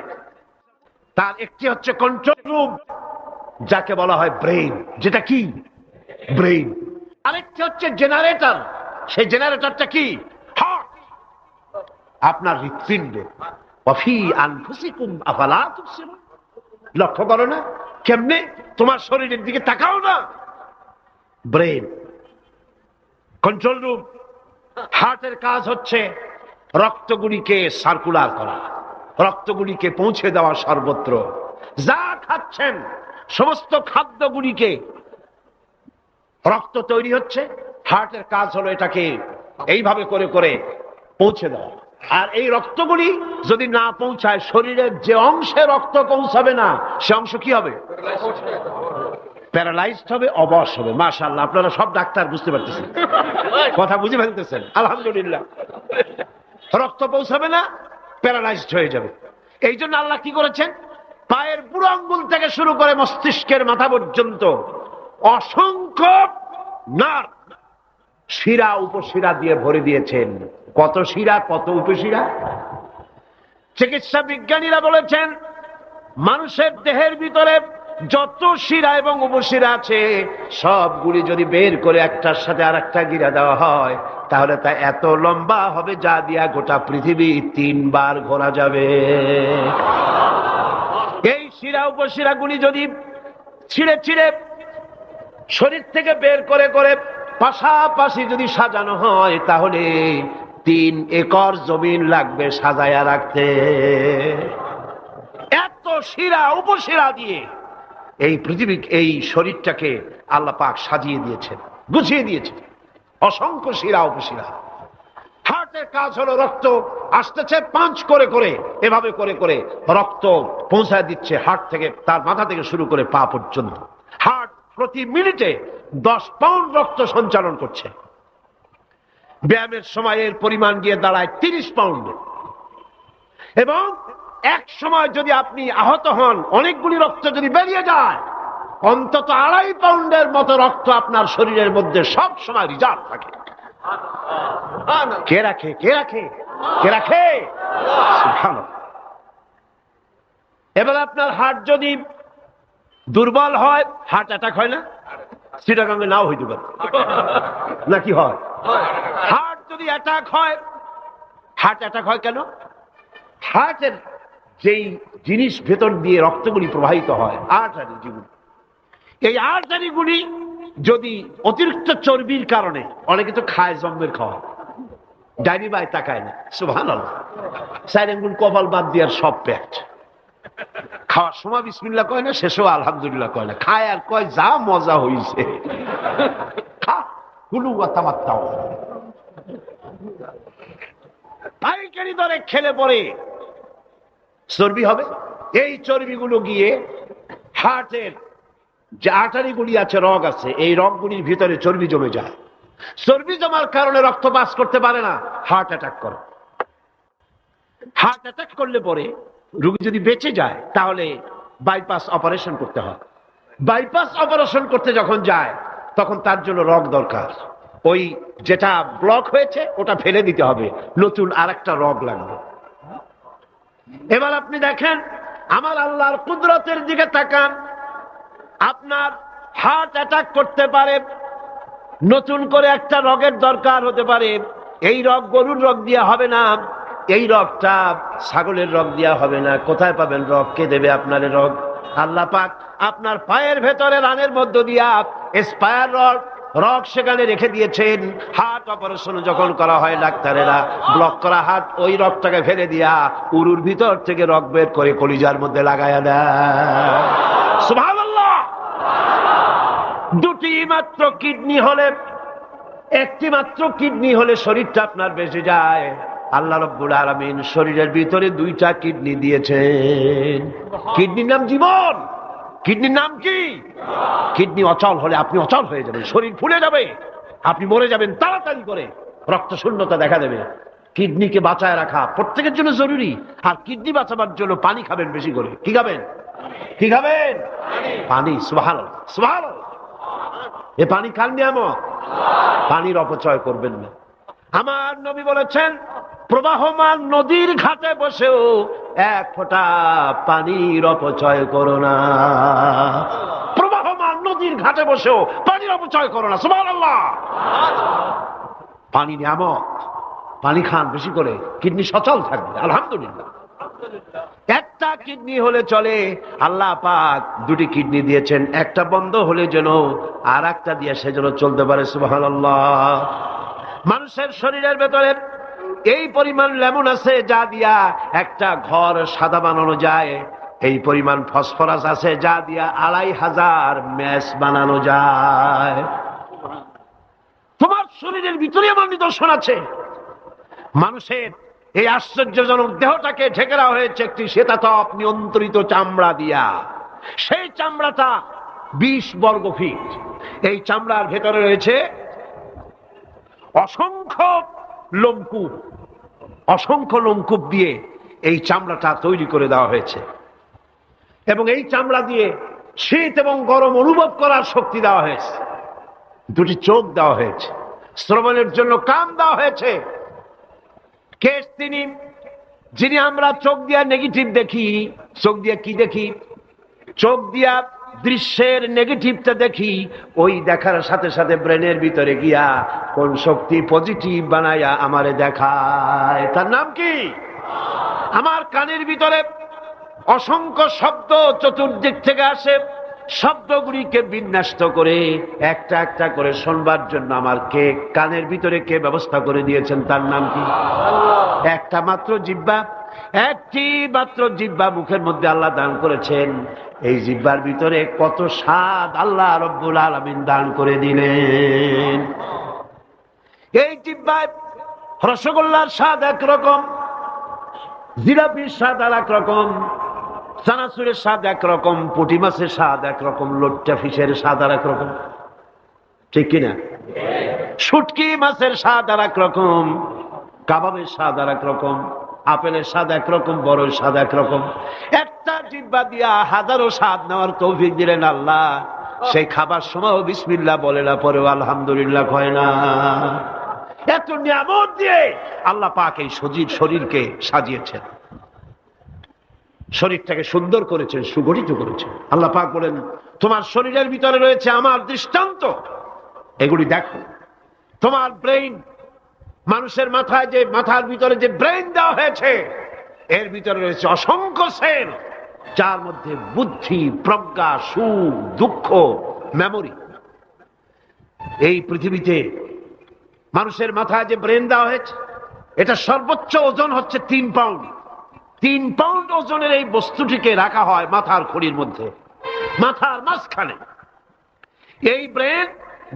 তার একটি হচ্ছে কন্ট্রোল রুম, যাকে বলা হয় ব্রেইন। যেটা কি? ব্রেইন। আরেকটি হচ্ছে জেনারেটর। সেই জেনারেটরটা কি? হার্ট, আপনার হৃৎপিণ্ড। ওয়াফি আনফুসিকুম আফালা তুবসিরুন। লক্ষ্য করো না? কেমনে? তোমার শরীরের দিকে তাকাও না। Brain, control room. হার্টের কাজ হচ্ছে রক্তগুলিকে সার্কুলার করা, রক্তগুলিকে পৌঁছে দেওয়া সর্বত্র। যা খাচ্ছেন সমস্ত খাদ্যগুলিকে রক্ত তৈরি হচ্ছে, হার্টের কাজ হলো এটাকে এইভাবে করে করে পৌঁছে দেওয়া। আর এই রক্তগুলি যদি না পৌঁছায়, শরীরের যে অংশে রক্ত পৌঁছাবে না সে অংশ কি হবে? প্যারালাইজড হবে, অবশ হবে। মাশাআল্লাহ, আপনারা সব ডাক্তার বুঝতে পারতেছেন, কথা বুঝে ফেলতেছেন, আলহামদুলিল্লাহ। রক্ত পৌঁছাবে না, প্যারালাইজড হয়ে যাবে। এই জন্য আল্লাহ কি করেছেন, পায়ের বুড়ো আঙ্গুল থেকে শুরু করে মস্তিষ্কের মাথা পর্যন্ত অসংখ্য নার্ভ, শিরা উপশিরা দিয়ে ভরে দিয়েছেন। কত শিরা, কত উপশিরা! চিকিৎসা বিজ্ঞানীরা বলেছেন মানুষের দেহের ভিতরে যত শিরা এবং উপশিরা আছে সবগুলি যদি বের করে একটার সাথে আর একটা গিরা দেওয়া হয় তাহলে তা এত লম্বা হবে যা দিয়া গোটা পৃথিবী 3 বার ঘোরা যাবে। এই শিরা উপশিরা গুলি যদি ছিঁড়ে ছিঁড়ে শরীর থেকে বের করে করে পাশাপাশি যদি সাজানো হয় তাহলে 3 একর জমিন লাগবে সাজায়া রাখতে। এত শিরা উপশিরা দিয়ে এই পৃথিবী, এই শরীরটাকে আল্লাহ পাক সাজিয়ে দিয়েছেন, গুছিয়ে দিয়েছেন। অসংখ্য শিরা উপশিরা। হার্টের কাজ হলো রক্ত আসতেছে পাঞ্চ করে করে, এভাবে করে করে রক্ত পৌঁছায় দিচ্ছে হার্ট থেকে, তার মাথা থেকে শুরু করে পা পর্যন্ত। হার্ট প্রতি মিনিটে 10 পাউন্ড রক্ত সঞ্চালন করছে। ব্যায়ামের সময়ের পরিমাণ গিয়ে দাঁড়ায় 30 পাউন্ড। এবং এক সময় যদি আপনি আহত হন, অনেকগুলি রক্ত যদি বেরিয়ে যায়, অন্তত 2.5 পাউন্ডের মতো রক্ত আপনার শরীরের মধ্যে সব সময় রিজার্ভ থাকে। কে রাখে? কে রাখে? কে রাখে? সুবহানাল্লাহ। এবার আপনার হার্ট যদি দুর্বল হয়, হার্ট অ্যাটাক হয় না? চিটাগাঙ্গে নাও হইতে পারে, নাকি হয়? হার্ট যদি অ্যাটাক হয়, হার্ট অ্যাটাক হয় কেন? হার্টের যেই জিনিস ভেতর দিয়ে রক্তগুলি প্রবাহিত হয়, আর্টারি যেগুলি, এই আর্টারিগুলি যদি অতিরিক্ত চর্বির কারণে, অনেকে তো খায় জম্মের খাওয়া, ডাইনি বাই তাকায় না, সুবহানাল্লাহ, 4 আঙ্গুল কপাল বাদ দিয়ে সব পেট, খাওয়ার সময় বিসমিল্লাহ কয় না, শেষও আলহামদুলিল্লাহ কয় না, খায় আর কয় যা মজা হইছে, খা কুলু ওয়া তামাত্তাউ। পাইকারি দরে খেলে পরে চর্বি হবে। এই চর্বিগুলো গিয়ে হার্টের যে আর্টারিগুলি আছে, রগ আছে, এই রগগুলির ভিতরে চর্বি জমে যায়। চর্বি জমার কারণে রক্ত পাস করতে পারে না, হার্ট অ্যাটাক করে। হার্ট অ্যাটাক করলে পরে রোগী যদি বেঁচে যায় তাহলে বাইপাস অপারেশন করতে হয়। বাইপাস অপারেশন করতে যখন যায় তখন তার জন্য রগ দরকার। ওই যেটা ব্লক হয়েছে ওটা ফেলে দিতে হবে, নতুন আরেকটা রগ লাগবে। এবার আপনি দেখেন, আমার আল্লাহর কুদরতের দিকে তাকান। আপনার হার্ট অ্যাটাক করতে পারে, নতুন করে একটা রগের দরকার হতে পারে। এই রগ গরুর রগ দিয়া হবে না, এই রগটা ছাগলের রগ দিয়া হবে না। কোথায় পাবেন রগ? কে দেবে আপনার রগ? আল্লাহ পাক আপনার পায়ের ভেতরে রানের মধ্য দিয়া স্পায়ার রগ সেখানে রেখে দিয়েছেন। হার্ট অপারেশন যখন করা হয় ডাক্তারেরা ব্লক করা হার্ট, ওই রগটাকে ফেলে দিয়া উরুর ভিতর থেকে রগ বের করে কলিজার মধ্যে লাগায়া দেয়। সুবহানাল্লাহ। 2টি মাত্র কিডনি হলে, 1টি মাত্র কিডনি হলে শরীরটা আপনার বেঁচে যায়। আল্লাহ রাব্বুল আলামিন শরীরের ভিতরে 2টা কিডনি দিয়েছেন। কিডনির নাম জীবন। কিডনির নাম কি? কিডনি অচল হলে আপনি অচল হয়ে যাবেন, শরীর ফুলে যাবে, আপনি মরে যাবেন তাড়াতাড়ি করে, রক্ত শূন্যতা দেখা দেবে। কিডনিকে বাঁচায় রাখা প্রত্যেকের জন্য জরুরি। আর কিডনি বাঁচাবার জন্য পানি খাবেন বেশি করে। কি খাবেন? কি খাবেন? পানি। সুবহানাল্লাহ, সুবহানাল্লাহ। এ পানি খান নিয়ামত, পানির অপচয় করবেন না। আমার নবী বলেছেন, প্রবাহমান নদীর ঘাটে বসেও 1 ফোঁটা পানির অপচয় করো না। প্রবাহমান নদীর ঘাটে বসেও পানির অপচয় করো না। সুবহানাল্লাহ। পানি নিয়ামত, পানি খান বেশি করে, কিডনি সচল থাকবে। আলহামদুলিল্লাহ। একটা কিডনি হলে চলে, আল্লাহ পাক 2টি কিডনি দিয়েছেন। একটা বন্ধ হলে যেন আর একটা দিয়ে সে যেন চলতে পারে। সুবহানাল্লাহ। মানুষের শরীরের ভেতরে এই পরিমাণ লেমন আছে যা দিয়া একটা ঘর সাদা বানানো যায়, এই পরিমাণ ফসফরাস আছে যা দিয়া 2500 ম্যাচ বানানো যায়। তোমার শরীরের ভিতরে আমার নিদর্শন আছে। মানুষের এই আশ্চর্যজনক দেহটাকে ঢেকে দেওয়া হয়েছে একটি শ্বেতাতপ নিয়ন্ত্রিত চামড়া দিয়া। সেই চামড়াটা 20 বর্গ ফিট। এই চামড়ার ভেতরে রয়েছে অসংখ্য লোমকূপ। অসংখ্য লোমকূপ দিয়ে এই চামড়াটা তৈরি করে দেওয়া হয়েছে এবং এই চামড়া দিয়ে শীত এবং গরম অনুভব করার শক্তি দেওয়া হয়েছে। দুটি চোখ দেওয়া হয়েছে, শ্রবণের জন্য কান দেওয়া হয়েছে। কে তিনি যিনি আমরা চোখ দিয়া নেগেটিভ দেখি? চোখ দিয়া কি দেখি? চোখ দিয়া দৃশ্যের নেগেটিভটা দেখি, ওই দেখার সাথে সাথে ব্রেনের ভিতরে গিয়া কোন শক্তি পজিটিভ বানায়া আমারে দেখায়। তার নাম কি? আমার কানের ভিতরে অসংখ্য শব্দ চতুর্দিক থেকে আসে। শব্দগুলিকে বিন্যস্ত করে একটা একটা করে শোনবার জন্য আমার কানের ভিতরে কে ব্যবস্থা করে দিয়েছেন? তার নাম কি? একটা মাত্র জিহ্বা, একটি মাত্র জিহ্বা মুখের মধ্যে আল্লাহ দান করেছেন। এই জিহ্বার ভিতরে কত স্বাদ আল্লাহ রব্বুল আলামিন দান করে দিলেন। এই জিহ্বায় রসগোল্লার স্বাদ একরকম, জিলাপির স্বাদ আর এক রকম, চানাচুরের স্বাদ একরকম, পুঁটি মাছের স্বাদ একরকম, লোট্টা ফিশের স্বাদ আর একরকম, ঠিক কিনা? শুটকি মাছের স্বাদ আর একরকম, কাবাবের স্বাদ আর একরকম, আপেলের স্বাদ একরকম, বড়ের স্বাদ একরকম। একটা জিহ্বা দিয়া হাজারো স্বাদ নেওয়ার তৌফিক দিলেন আল্লাহ। সেই খাবার সময় বিসমিল্লাহ বলে না, পরেও আলহামদুলিল্লাহ কয় না। এত নিয়ামত দিয়ে আল্লাহ পাক এই সজীব শরীরকে সাজিয়েছেন, শরীরটাকে সুন্দর করেছেন, সুগঠিত করেছেন। আল্লাহ পাক বলেন তোমার শরীরের ভিতরে রয়েছে আমার দৃষ্টান্ত, এগুলি দেখো। তোমার ব্রেইন, মানুষের মাথায় যে মাথার ভিতরে যে ব্রেইন দেওয়া হয়েছে, এর ভিতরে রয়েছে অসংখ্য সেল, যার মধ্যে বুদ্ধি, প্রজ্ঞা, সুখ, দুঃখ, মেমোরি। এই পৃথিবীতে মানুষের মাথায় যে ব্রেন দেওয়া হয়েছে, এটা সর্বোচ্চ ওজন হচ্ছে 3 পাউন্ড। 3 পাউন্ড ওজনের এই বস্তুটিকে রাখা হয় মাথার খুলির মধ্যে, মাথার মাঝখানে। এই ব্রেন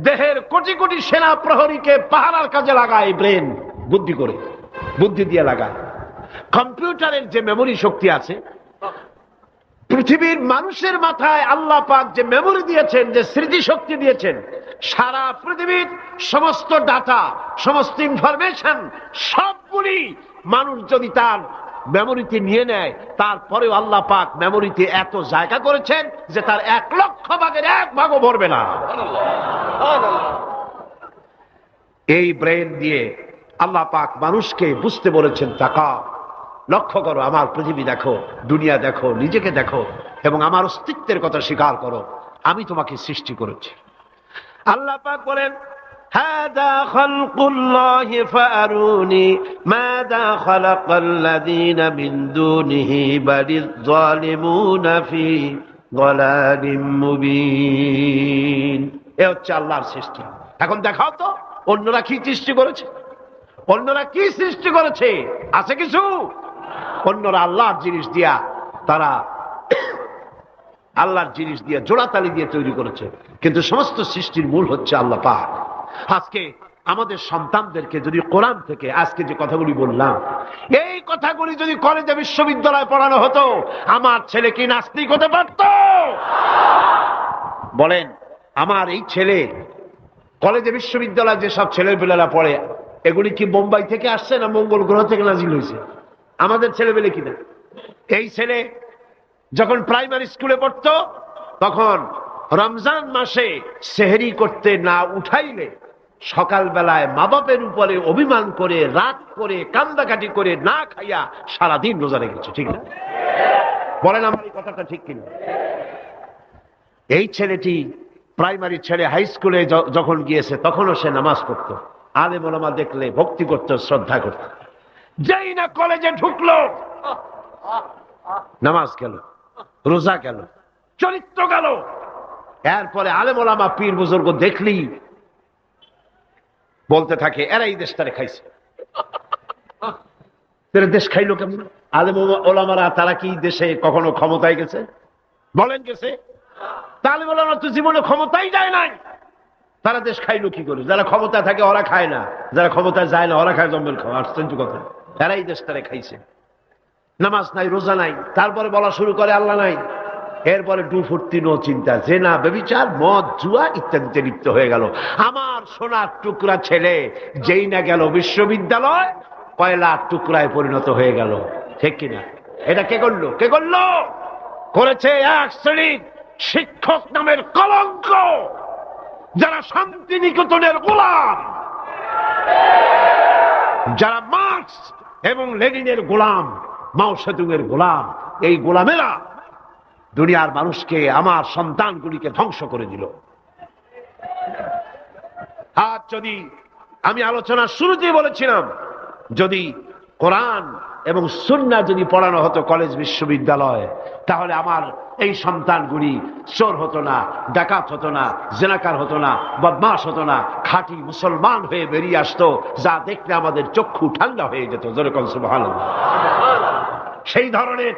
দেহের কোটি কোটি সেনা প্রহরীকে পাহারার কাজে লাগায়। ব্রেন বুদ্ধি করে, বুদ্ধি দিয়ে লাগায়। কম্পিউটারের যে মেমোরি শক্তি আছে, পৃথিবীর মানুষের মাথায় আল্লাহ পাক যে মেমোরি দিয়েছেন, যে স্মৃতি শক্তি দিয়েছেন, সারা পৃথিবীর সমস্ত ডাটা, সমস্ত ইনফরমেশন সবগুলি মানুষ যদি তার মেমোরিতে নিয়ে নেয়, তারপরেও আল্লাহ পাক মেমোরিতে এত জায়গা করেছেন যে তার 1 লক্ষ ভাগের 1 ভাগও ভরবে না। এই ব্রেন দিয়ে আল্লাহ পাক মানুষকে বুঝতে বলেছেন, তাকাও, লক্ষ্য করো, আমার পৃথিবী দেখো, দুনিয়া দেখো, নিজেকে দেখো এবং আমার অস্তিত্বের কথা স্বীকার করো। আমি তোমাকে সৃষ্টি করেছি। আল্লাহ পাক বলেন হাদা খালকুল্লাহি ফাআরুনি মাযা খালাকাল্লাযীনা মিন দুনিহি বালিয যালিমুনা ফি যালালিম মুবিন। এ হচ্ছে আল্লাহর সৃষ্টি। এখন দেখাও তো অন্যরা কি সৃষ্টি করেছে, অন্যরা কি সৃষ্টি করেছে? আছে কিছু? অন্যরা আল্লাহর জিনিস দিয়া, তারা আল্লাহর জিনিস দিয়ে জোড়াতালি দিয়ে তৈরি করেছে, কিন্তু সমস্ত সৃষ্টির মূল হচ্ছে আল্লাহ পাক। আজকে আমাদের সন্তানদেরকে যদি কোরআন থেকে আজকে যে কথাগুলি বললাম, এই কথাগুলি যদি কলেজে বিশ্ববিদ্যালয়ে পড়ানো হতো, আমার ছেলে কি নাস্তিক হতে পারত? বলেন, আমার এই ছেলে কলেজে বিশ্ববিদ্যালয়ে যেসব ছেলেপেলেরা পড়ে, এগুলি কি বোম্বাই থেকে আসছে না মঙ্গল গ্রহ থেকে নাজিল হয়েছে? আমাদের ছেলেপেলে কিনা? এই ছেলে যখন প্রাইমারি স্কুলে পড়তো, তখন রমজান মাসে সেহরি করতে না উঠাইলে সকালবেলায় মা বাপের উপরে অভিমান করে, রাগ করে, কান্দাকাটি করে না খাইয়া সারাদিন রোজা রেখেছে, ঠিক না? বলেন আমার এই কথাটা ঠিক কিনা? এই ছেলেটি প্রাইমারি ছেড়ে হাই স্কুলে যখন গিয়েছে, তখনও সে নামাজ পড়তো, আলেম ওলামা দেখলে ভক্তি করত, শ্রদ্ধা করত। যেই না কলেজে ঢুকলো, নামাজ গেল, রোজা গেল, চরিত্র গেল। এরপরে আলেম ওলামা পীর বুজুর্গ দেখলি বলতে থাকে, এরা এই দেশটারে খাইছে, দেশ খাইলো কেমন? আলেম ওলামারা তারা কি দেশে কখনো ক্ষমতায় গেছে? বলেন গেছে? তাহলে ওলামা তো জীবনে ক্ষমতাই যায় নাই, তারা দেশ খাইলো কি করে? যারা ক্ষমতা থাকে ওরা খায় না, যারা ক্ষমতায় যায় না ওরা খায় জম্বেল খাওয়া। আশ্চর্য কথা, তারাই দেশ তারা খাইছে। নামাজ নাই, রোজা নাই, তারপরে বলা শুরু করে আল্লাহ নাই। এরপরে ফুর্তি নো চিন্তা, জেনা, ব্যভিচার, মদ, জুয়া ইত্যাদিতে লিপ্ত হয়ে গেল। আমার সোনার টুকরা ছেলে যেই না গেল বিশ্ববিদ্যালয়, কয়লার টুকরায় পরিণত হয়ে গেল। ঠিক কিনা? এটা কে করলো? কে করলো? করেছে এক শ্রেণীর শিক্ষক নামের কলঙ্ক, যারা শান্তিনিকেতনের গোলাম, যারা মার্কস এবং লেনিনের গোলাম, মাও সেতুংয়ের গোলাম। এই গোলামেরা দুনিয়ার মানুষকে, আমার সন্তানগুলিকে ধ্বংস করে দিল। আজ যদি আমি আলোচনার শুরুতেই বলেছিলাম, যদি কোরআন এবং সুন্নাহ যদি পড়ানো হতো কলেজ বিশ্ববিদ্যালয়ে, তাহলে আমার এই সন্তানগুলি চোর হতো না, ডাকাত হতো না, জেনাকার হতো না, বদমাশ হতো না, খাঁটি মুসলমান হয়ে বেরিয়ে আসতো, যা দেখলে আমাদের চক্ষু ঠান্ডা হয়ে যেত। যেরকম সুবহানাল্লাহ। সেই ধরনের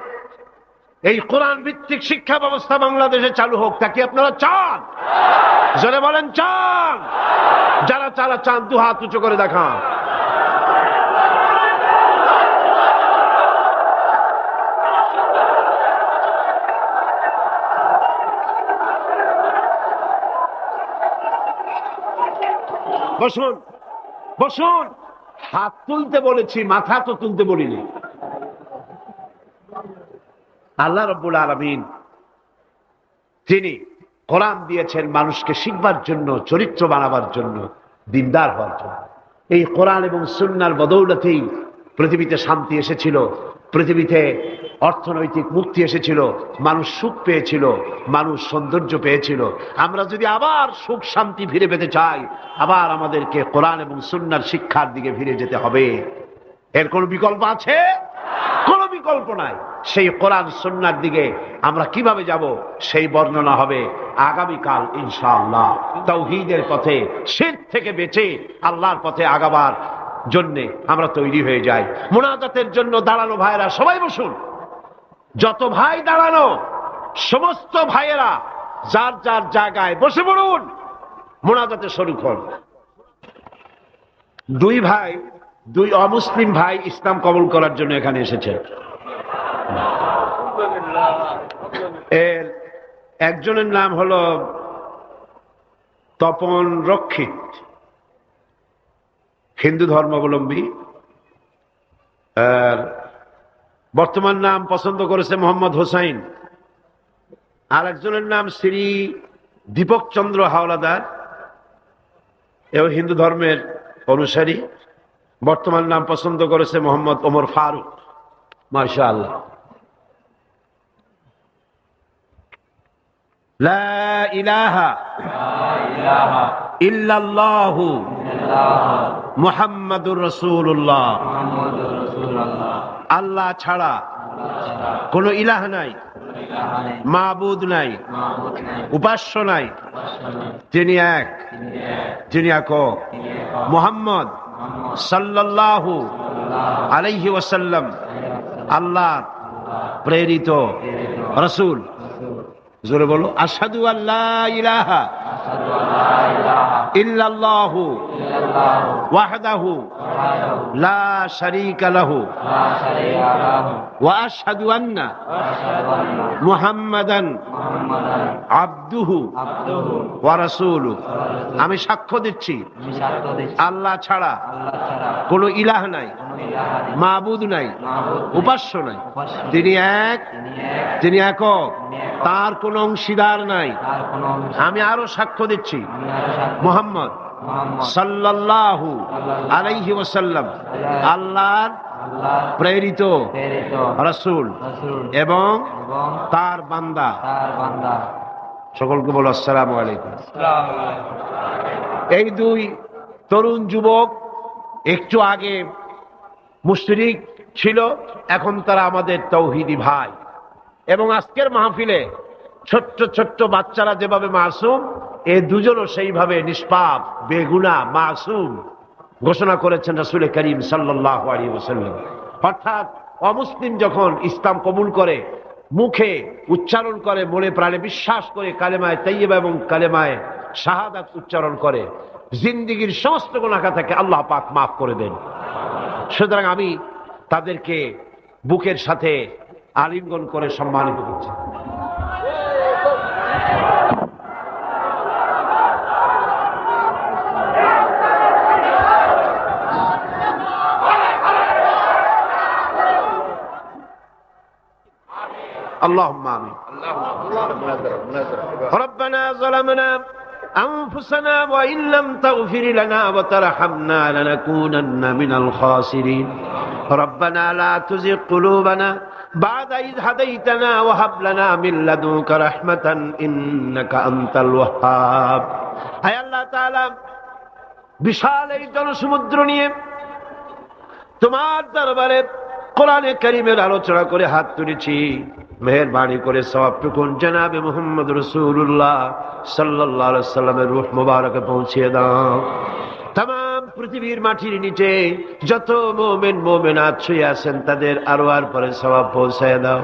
এই কোরআন ভিত্তিক শিক্ষা ব্যবস্থা বাংলাদেশে চালু হোক, তা কি আপনারা চান? জোরে বলেন চান? যারা যারা চান দু হাত উঁচু করে দেখান। বসুন, বসুন। হাত তুলতে বলেছি, মাথা তো তুলতে বলিনি। আল্লাহ রাব্বুল আলামিন তিনি কোরআন দিয়েছেন মানুষকে শিখবার জন্য, চরিত্র বানাবার জন্য, দিনদার হওয়ার জন্য। এই কোরআন এবং সুন্নাহর বদৌলতেই পৃথিবীতে শান্তি এসেছিল, পৃথিবীতে অর্থনৈতিক মুক্তি এসেছিল, মানুষ সুখ পেয়েছিল, মানুষ সৌন্দর্য পেয়েছিল। আমরা যদি আবার সুখ শান্তি ফিরে পেতে চাই, আবার আমাদেরকে কোরআন এবং সুন্নাহর শিক্ষার দিকে ফিরে যেতে হবে। এর কোনো বিকল্প আছে? কোনো বিকল্প নাই। সেই কোরআন সুন্নাহর দিকে আমরা কিভাবে যাব, সেই বর্ণনা হবে আগামীকাল ইনশাআল্লাহ। তাওহীদের পথে, শিরক থেকে বেঁচে আল্লাহর পথে আগাবার জন্যে আমরা তৈরি হয়ে যাই। মুনাজাতের জন্য দাঁড়ানো ভাইয়েরা সবাই বসুন। যত ভাই দাঁড়ানো, সমস্ত ভাইয়েরা যার যার জায়গায় বসে পড়ুন, মুনাজাতে শরীক হন। দুই ভাই, দুই অমুসলিম ভাই ইসলাম কবুল করার জন্য এখানে এসেছে। এর একজনের নাম হলো তপন রক্ষিত, হিন্দু ধর্মাবলম্বী। আর বর্তমান নাম পছন্দ করেছে মোহাম্মদ হোসাইন। আর একজনের নাম শ্রী দীপক চন্দ্র হাওলাদার, এও হিন্দু ধর্মের অনুসারী। বর্তমান নাম পছন্দ করেছে মোহাম্মদ ওমর ফারুক। মাশাআল্লাহ। লা ইলাহা ইল্লাল্লাহু মুহাম্মাদুর রাসূলুল্লাহ। আল্লাহ ছাড়া কোন ইলাহ নাই, মাবুদ নাই, উপাস্য নাই। তিনি এক, তিনি একক। মুহাম্মদ সাল্লাল্লাহু আলাইহি ওয়াসাল্লাম আল্লাহ প্রেরিত রাসূল। জোরে বলো, আশহাদু আল্লা ইলাহা ইল্লাল্লাহু ওয়াহদাহু লা শারীকা লাহু ওয়া আশহাদু আন্না মুহাম্মাদান আবদুহু ওয়া রাসূলুহু। আমি সাক্ষ্য দিচ্ছি আল্লাহ ছাড়া কোনো ইলাহ নাই, মাবুদ নাই, উপাস্য নাই। তিনি এক, তিনি একক, তার কোন অংশীদার নাই। আমি আরো সাক্ষ্য দিচ্ছি মুহাম্মদ সাল্লাল্লাহু আলাইহি ওয়াসাল্লাম আল্লাহর প্রেরিত রাসূল এবং তার বান্দা। সকলকে বলো আসসালামু আলাইকুম। এই দুই তরুণ যুবক একটু আগে মুশরিক ছিল, এখন তারা আমাদের তাওহীদি ভাই। এবং আজকের মাহফিলে ছোট্ট ছোট্ট বাচ্চারা যেভাবে মাসুম, এই দুজনও সেইভাবে নিষ্পাপ, বেগুনাহ, মাসুম। ঘোষণা করেছেন রাসূল করিম সাল্লাল্লাহু আলাইহি ওয়াসাল্লাম। অর্থাৎ অমুসলিম যখন ইসলাম কবুল করে, মুখে উচ্চারণ করে, মনে প্রাণে বিশ্বাস করে, কালেমায়ে তাইয়্যিবা এবং কালেমায়ে শাহাদাত উচ্চারণ করে, জিন্দেগীর সমস্ত গুনাহ থেকে আল্লাহ পাক মাফ করে দেন। সুতরাং আমি তাদেরকে বুকের সাথে আলিঙ্গন করে সম্মানিত করছি। اللهم آمين. ربنا ظلمنا أنفسنا وإن لم تغفر لنا وترحمنا لنكونن من الخاسرين ربنا لا تزغ قلوبنا بعد إذ هديتنا وهب لنا من لدنك رحمة إنك أنت الوهاب. أي الله تعالى বিশাল এই জনসমুদ্র নিয়ে তোমার দরবারে কোরআনে কারীমের আলোচনা করে হাত তুলেছি, মেহেরবানি করে সওয়াবটুকু জনাবে মুহাম্মদ রাসূলুল্লাহ সাল্লাল্লাহু আলাইহি ওয়াসাল্লামের রূহ মুবারকে পৌঁছে দাও। तमाम পৃথিবীর মাটির নিচে যত মুমিন মুমিনাত শুয়ে আছেন তাদের আরওয়ার পরে সওয়াব পৌঁছায় দাও।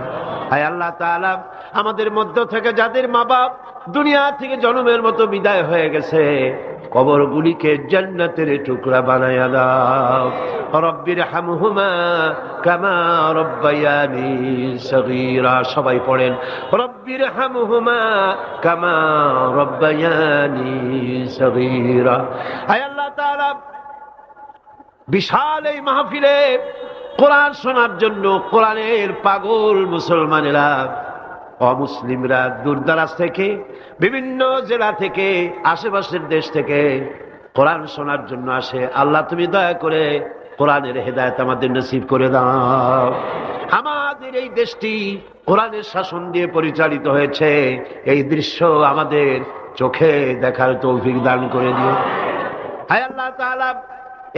হায় আল্লাহ তাআলা, আমাদের মধ্য থেকে যাদের মা বাপ দুনিয়া থেকে জন্মের মতো বিদায় হয়ে গেছে, কবরগুলিকে জান্নাতের টুকরা বানায়া দাও। রব্বির হামহুমা কামা রব্বায়ানি সগীরা। সবাই পড়েন রব্বির হামহুমা কামা রব্বায়ানি সগীরা। হায় আল্লাহ তাআলা, বিশাল এই মাহফিলে কোরআন শোনার জন্য কোরআনের পাগল মুসলমানেরা, অমুসলিমরা দূরদরাজ থেকে, বিভিন্ন জেলা থেকে, আশেপাশের দেশ থেকে কোরআন শোনার জন্য আসে। আল্লাহ তুমি দয়া করে কোরআনের হেদায়েত আমাদের নসিব করে দাও। আমাদের এই দেশটি কোরআনের শাসন দিয়ে পরিচালিত হয়েছে, এই দৃশ্য আমাদের চোখে দেখার তৌফিক দান করে দিও। হায় আল্লাহ তাআলা,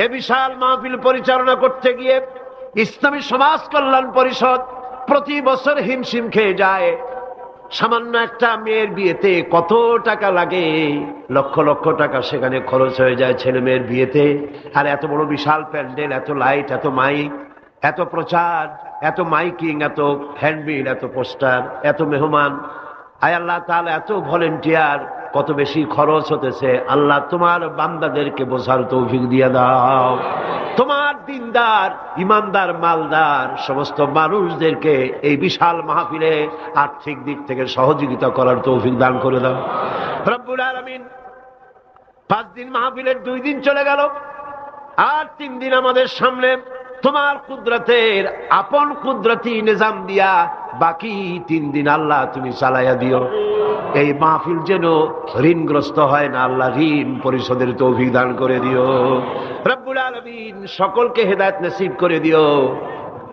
এ বিশাল মাহফিল পরিচালনা করতে গিয়ে ইসলামী সমাজ কল্যাণ পরিষদ প্রতি বছর হিমশিম খেয়ে যায়। সামান্য একটা মেয়ের বিয়েতে কত টাকা লাগে, লক্ষ লক্ষ টাকা সেখানে খরচ হয়ে যায় ছেলে মেয়ের বিয়েতে। আর এত বড় বিশাল প্যান্ডেল, এত লাইট, এত মাইক, এত প্রচার, এত মাইকিং, এত হ্যান্ডবিল, এত পোস্টার, এত মেহমান। আয় আল্লাহ তাআলা, এত ভলেন্টিয়ার, কত বেশি খরচ হতেছে। আল্লাহ তোমার বান্দাদেরকে বোঝার তৌফিক দিয়ে দাও। তোমার দিনদার, ইমানদার, মালদার সমস্ত মানুষদেরকে এই বিশাল মাহফিলে আর্থিক দিক থেকে সহযোগিতা করার তৌফিক দান করে দাও রব্বুল আলামিন। 5 দিন মাহফিলের 2 দিন চলে গেল, আর 3 দিন আমাদের সামনে তোমার কুদরতের আপন কুদরতি নিজাম দিয়া বাকি 3 দিন আল্লাহ তুমি চালাইয়া দিও। এই মাহফিল যেন ঋণগ্রস্ত হয় না, আল্লাহ ঋণ পরিশোধের তৌফিক দান করে দিও রব্বুল আলামিন। সকলকে হেদায়েত নসিব করে দিও।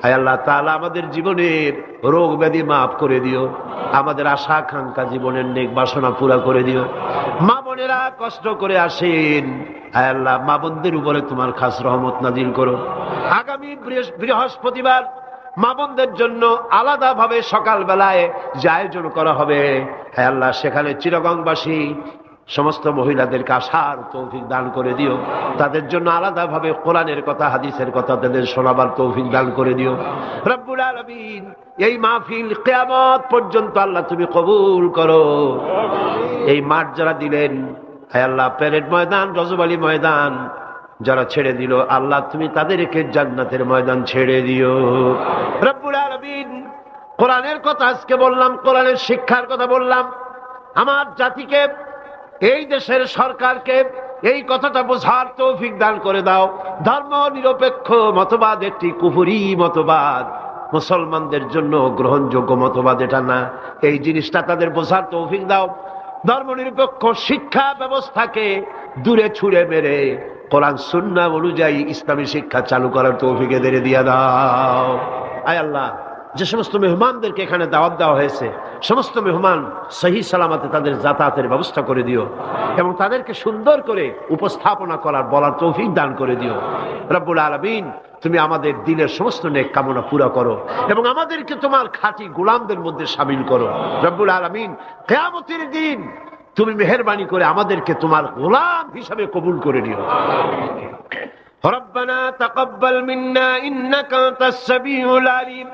হায় আল্লাহ তাআলা, আমাদের জীবনের রোগ ব্যাধি মাফ করে দিও, আমাদের আশা আকাঙ্ক্ষা জীবনের নেক বাসনা পুরা করে দিও। মা বোনেরা কষ্ট করে আসেন, হায় আল্লাহ মা বোনদের উপরে তোমার খাস রহমত নাজিল করো। আগামী বৃহস্পতিবার মা বোনদের জন্য আলাদাভাবে সকাল বেলায় যে আয়োজন করা হবে, হ্যাঁ আল্লাহ সেখানে চিরগংবাসী সমস্ত মহিলাদেরকে আসার তৌফিক দান করে দিও। তাদের জন্য আলাদাভাবে কোরআনের কথা, হাদিসের কথা তাদের শোনাবার তৌফিক দান করে দিও রব্বুল আলামিন। এই মাহফিল কিয়ামত পর্যন্ত আল্লাহ তুমি কবুল করো। এই মাঠ যারা দিলেন, হ্যাঁ আল্লাহ প্যারেড ময়দান, রজব আলী ময়দান যারা ছেড়ে দিল, আল্লাহ তুমি তাদেরকে জান্নাতের ময়দান ছেড়ে দিও রব্বুল আলামিন। কোরআনের কথা আজকে বললাম, কোরআনের শিক্ষার কথা বললাম। আমার জাতিকে, এই দেশের সরকারকে এই কথাটা বোঝার তৌফিক দান করে দাও। ধর্ম নিরপেক্ষ মতবাদ একটি কুফরি মতবাদ, মুসলমানদের জন্য গ্রহণযোগ্য মতবাদ এটা না। এই জিনিসটা তাদের বোঝার তৌফিক দাও। ধর্ম নিরপেক্ষ শিক্ষা ব্যবস্থাকে দূরে ছুঁড়ে মেরে কোরআন সুন্নাহ অনুযায়ী ইসলামী শিক্ষা চালু করার তৌফিক এদের দিয়ে দাও। আয় আল্লাহ, যে সমস্ত মেহমানদেরকে এখানে দাওয়াত দেওয়া হয়েছে, সমস্ত মেহমান সহি সালামতে তাদের যাতায়াতের ব্যবস্থা করে দিও এবং তাদেরকে সুন্দর করে উপস্থাপনা করার, বলার তৌফিক দান করে দিও রব্বুল আলামিন। তুমি আমাদের দিলের সমস্ত নেক কামনা পুরা করো এবং আমাদেরকে তোমার খাঁটি গোলামদের মধ্যে শামিল করো রব্বুল আলামিন। কিয়ামতের দিন তুমি মেহেরবানি করে আমাদেরকে তোমার গোলাম হিসাবে কবুল করে নিও। ربنا تقبل منا إنك أنت السميع العليم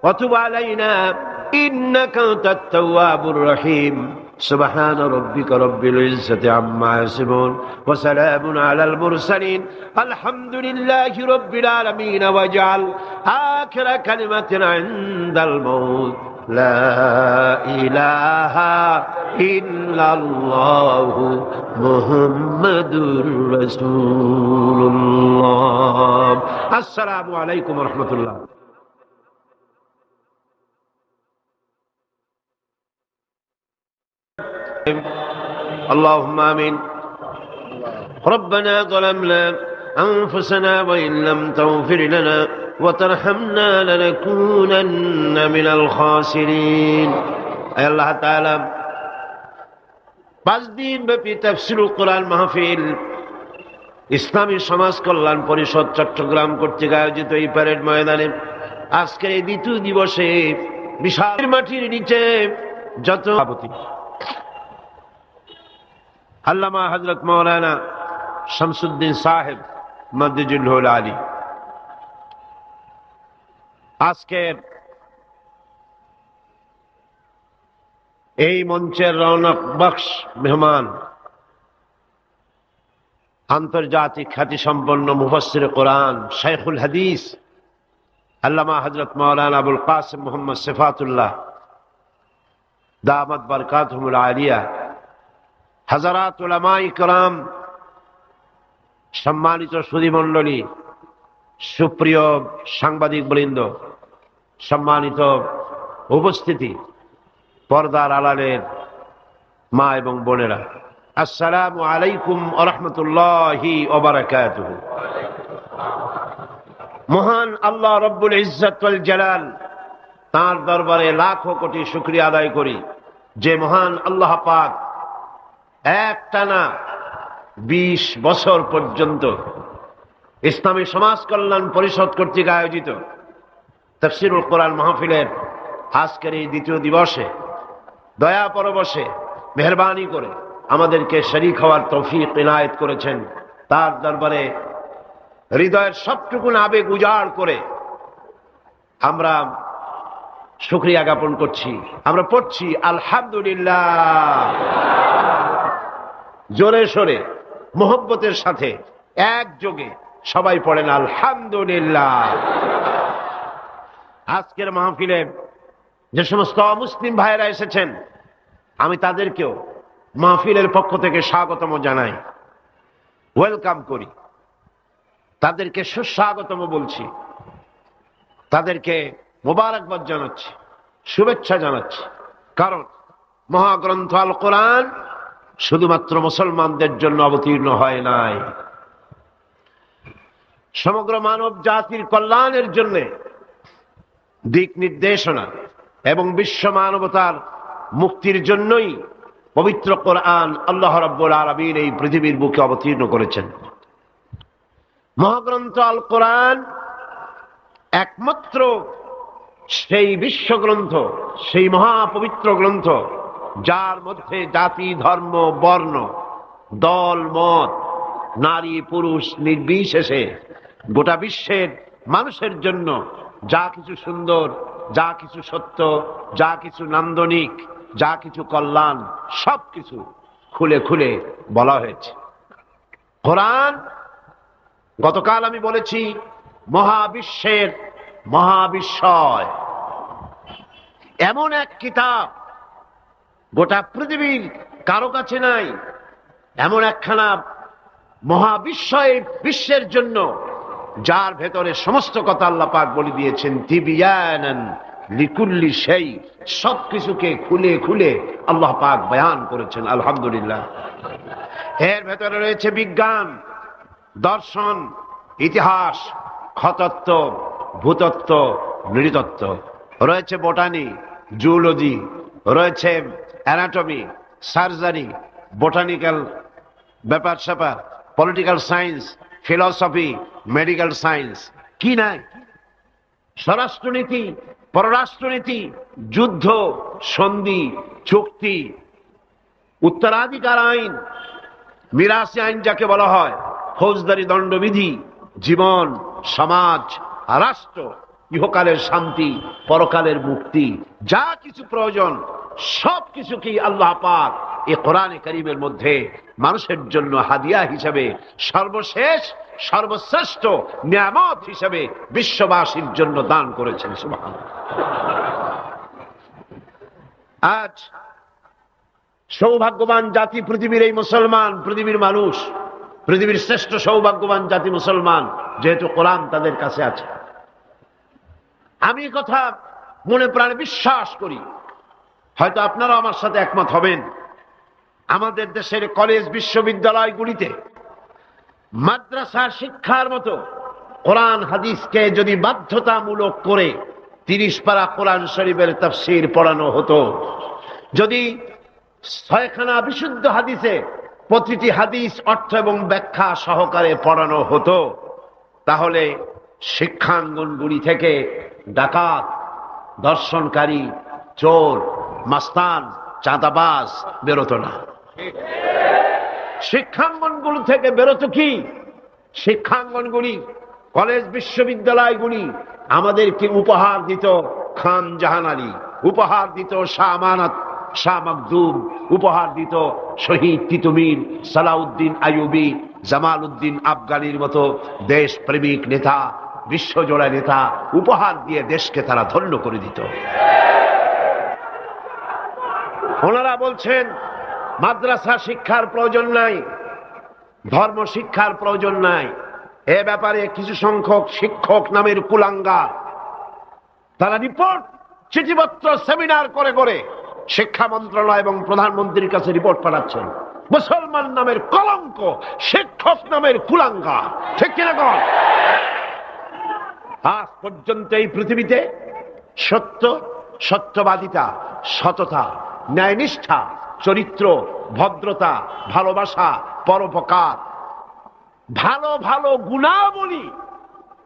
وتب علينا إنك أنت التواب الرحيم سبحان ربك رب العزة عما يصفون وسلام على المرسلين الحمد لله رب العالمين واجعل آخر كلمة عند الموت لا إله إلا الله محمد رسول الله السلام عليكم ورحمة الله اللهم آمين ربنا ظلمنا أنفسنا وإن لم تغفر لنا وترحمنا لنكونن من الخاسرين أي الله تعالى 5 দিন ব্যাপী তাফসীরুল কোরআন মাহফিল ইসলামী সমাজ কল্যাণ পরিষদ চট্টগ্রাম কর্তৃক আয়োজিত এই প্যারেড ময়দানে আজকের এই দ্বিতীয় দিবসে বিশাল মাটির নিচে যত আল্লামা হযরত মাওলানা শামসুদ্দিন সাহেব মাদ্দুজুল আলী আজকের এই মঞ্চের রৌনক বখশ মেহমান আন্তর্জাতিক খ্যাতি সম্পন্ন মুফাসসির কোরআন শাইখুল হাদিস আল্লামা হযরত মাওলানা আবুল কাসিম মুহাম্মদ সিফাতুল্লাহ দামাত বারকাতুহুল আলিয়া হাজারাত উলামায়ে কেরাম সম্মানিত সুধীমণ্ডলী সুপ্রিয় সাংবাদিক বৃন্দ সম্মানিত উপস্থিতি পর্দার আড়ালের মা এবং বোনেরা আসসালামু আলাইকুম ওয়া রাহমাতুল্লাহি ওয়া বারাকাতুহু মহান আল্লাহ রব্বুল ইজ্জত ওয়াল জালাল তার দরবারে লাখো কোটি শুকরিয়া আদায় করি যে মহান আল্লাহ পাক একটানা 20 বছর পর্যন্ত ইসলামী সমাজ কল্যাণ পরিষদ কর্তৃক আয়োজিত তাফসীরুল কোরআন মাহফিলের আজকের এই দ্বিতীয় দিবসে দয়া পরবশে মেহেরবানি করে আমাদেরকে শরীক হওয়ার তৌফিক ইনায়েত করেছেন তার দরবারে হৃদয়ের সবটুকু আবেগ উজাড় করে আমরা শুকরিয়া জ্ঞাপন করছি আমরা পড়ছি আলহামদুলিল্লাহ জোরে সোরে মোহব্বতের সাথে একযোগে সবাই পড়েন আলহামদুলিল্লাহ আজকের মাহফিলে যে সমস্ত মুসলিম ভাইরা এসেছেন আমি তাদেরকেও মাহফিলের পক্ষ থেকে স্বাগতম জানাই ওয়েলকাম করি তাদেরকে সুস্বাগতম বলছি তাদেরকে মোবারকবাদ জানাচ্ছি শুভেচ্ছা জানাচ্ছি কারণ মহাগ্রন্থ আল কোরআন শুধুমাত্র মুসলমানদের জন্য অবতীর্ণ হয় নাই সমগ্র মানব জাতির কল্যাণের জন্য দিক নির্দেশনা এবং বিশ্ব মানবতার মুক্তির জন্যই পবিত্র কোরআন আল্লাহ রাব্বুল আলামিন এই পৃথিবীর বুকে অবতীর্ণ করেছেন মহাগ্রন্থ আল কোরআন একমাত্র সেই বিশ্বগ্রন্থ সেই মহাপবিত্র গ্রন্থ যার মধ্যে জাতি ধর্ম বর্ণ দল মত নারী পুরুষ নির্বিশেষে গোটা বিশ্বের মানুষের জন্য যা কিছু সুন্দর যা কিছু সত্য যা কিছু নান্দনিক যা কিছু কল্যাণ সবকিছু খুলে খুলে বলা হয়েছে কোরআন গতকাল আমি বলেছি মহাবিশ্বের মহাবিস্ময় এমন এক কিতাব গোটা পৃথিবীর কারো কাছে নাই এমন একখানা মহাবিস্ময় বিশ্বের জন্য যার ভেতরে সমস্ত কথা আল্লাহ পাক বলে দিয়েছেন তিবিয়ানান লিকুল্লি শাই সবকিছুকে খুলে খুলে আল্লাহ পাক বয়ান করেছেন আলহামদুলিল্লাহ এর ভেতরে রয়েছে বিজ্ঞান দর্শন ইতিহাস খতত্ব ভূতত্ত্ব নৃতত্ত্ব রয়েছে বোটানি জুলজি রয়েছে অ্যানাটমি সার্জারি বোটানিক্যাল ব্যাপার স্যাপার political science philosophy medical science কি নাই স্বরাষ্ট্রনীতি পররাষ্ট্রনীতি যুদ্ধ সন্ধি চুক্তি উত্তরাধিকার আইন মিরাসি আইন যাকে বলা হয় ফৌজদারি দণ্ডবিধি জীবন, সমাজ, রাষ্ট্র, ইহকালের শান্তি, পরকালের মুক্তি, যা কিছু প্রয়োজন সব কিছুকেই আল্লাহ পাক এই কোরআনে কারীমের মধ্যে মানুষের জন্য হাদিয়া হিসেবে সর্বশেষ সর্বশ্রেষ্ঠ নিয়ামত হিসেবে বিশ্ববাসীর জন্য দান করেছেন। সুবহানাল্লাহ। আজ সৌভাগ্যবান জাতি পৃথিবীর এই মুসলমান, পৃথিবীর মানুষ, পৃথিবীর শ্রেষ্ঠ সৌভাগ্যবান জাতি মুসলমান, যেহেতু কোরআন তাদের কাছে আছে। আমি কথা মনে প্রাণে বিশ্বাস করি, হয়তো আপনারা আমার সাথে একমত হবেন, আমাদের দেশের কলেজ বিশ্ববিদ্যালয়গুলিতে মাদ্রাসা শিক্ষার মতো কোরআন হাদিসকে যদি বাধ্যতামূলক করে 30 পারা কোরআন শরীফের তাফসীর পড়ানো হতো, যদি 6খানা বিশুদ্ধ হাদিসে প্রতিটি হাদিস অর্থ এবং ব্যাখ্যা সহকারে পড়ানো হতো, তাহলে শিক্ষাঙ্গনগুলি থেকে ডাকাত, দর্শনকারী, চোর, মাস্তান, চাঁদাবাজ বেরোতো না। শিক্ষাঙ্গনগুলি থেকে বেরোতো কি? শিক্ষাঙ্গনগুলি, কলেজ বিশ্ববিদ্যালয়গুলি আমাদেরকে উপহার দিত খান জাহান আলী, উপহার দিত শাহ আমানত, শাহ মখদুম, উপহার দিত শহীদ তিতুমির, সালাউদ্দিন আইয়ুবী, জামাল উদ্দিন আফগানির মতো দেশপ্রেমিক নেতা, বিশ্বজোড়া নেতা, উপহার দিয়ে দেশকে তারা ধন্য করে দিত। ওনারা বলছেন মাদ্রাসা শিক্ষার প্রয়োজন নাই, ধর্ম শিক্ষার প্রয়োজন নাই। এ ব্যাপারে কিছু সংখ্যক শিক্ষক নামের কুলাঙ্গার তারা রিপোর্ট, চিঠিপত্র, সেমিনার করে করে শিক্ষা মন্ত্রণালয় এবং প্রধানমন্ত্রীর কাছে রিপোর্ট পাঠাচ্ছেন। মুসলমান নামের কলঙ্ক, শিক্ষক নামের কুলাঙ্গার, ঠিক কিনা কন? আজ পর্যন্ত এই পৃথিবীতে সত্য, সত্যবাদিতা, সততা, ন্যায়নিষ্ঠা, চরিত্র, ভদ্রতা, ভালোবাসা, পরোপকার, ভালো ভালো গুণাবলী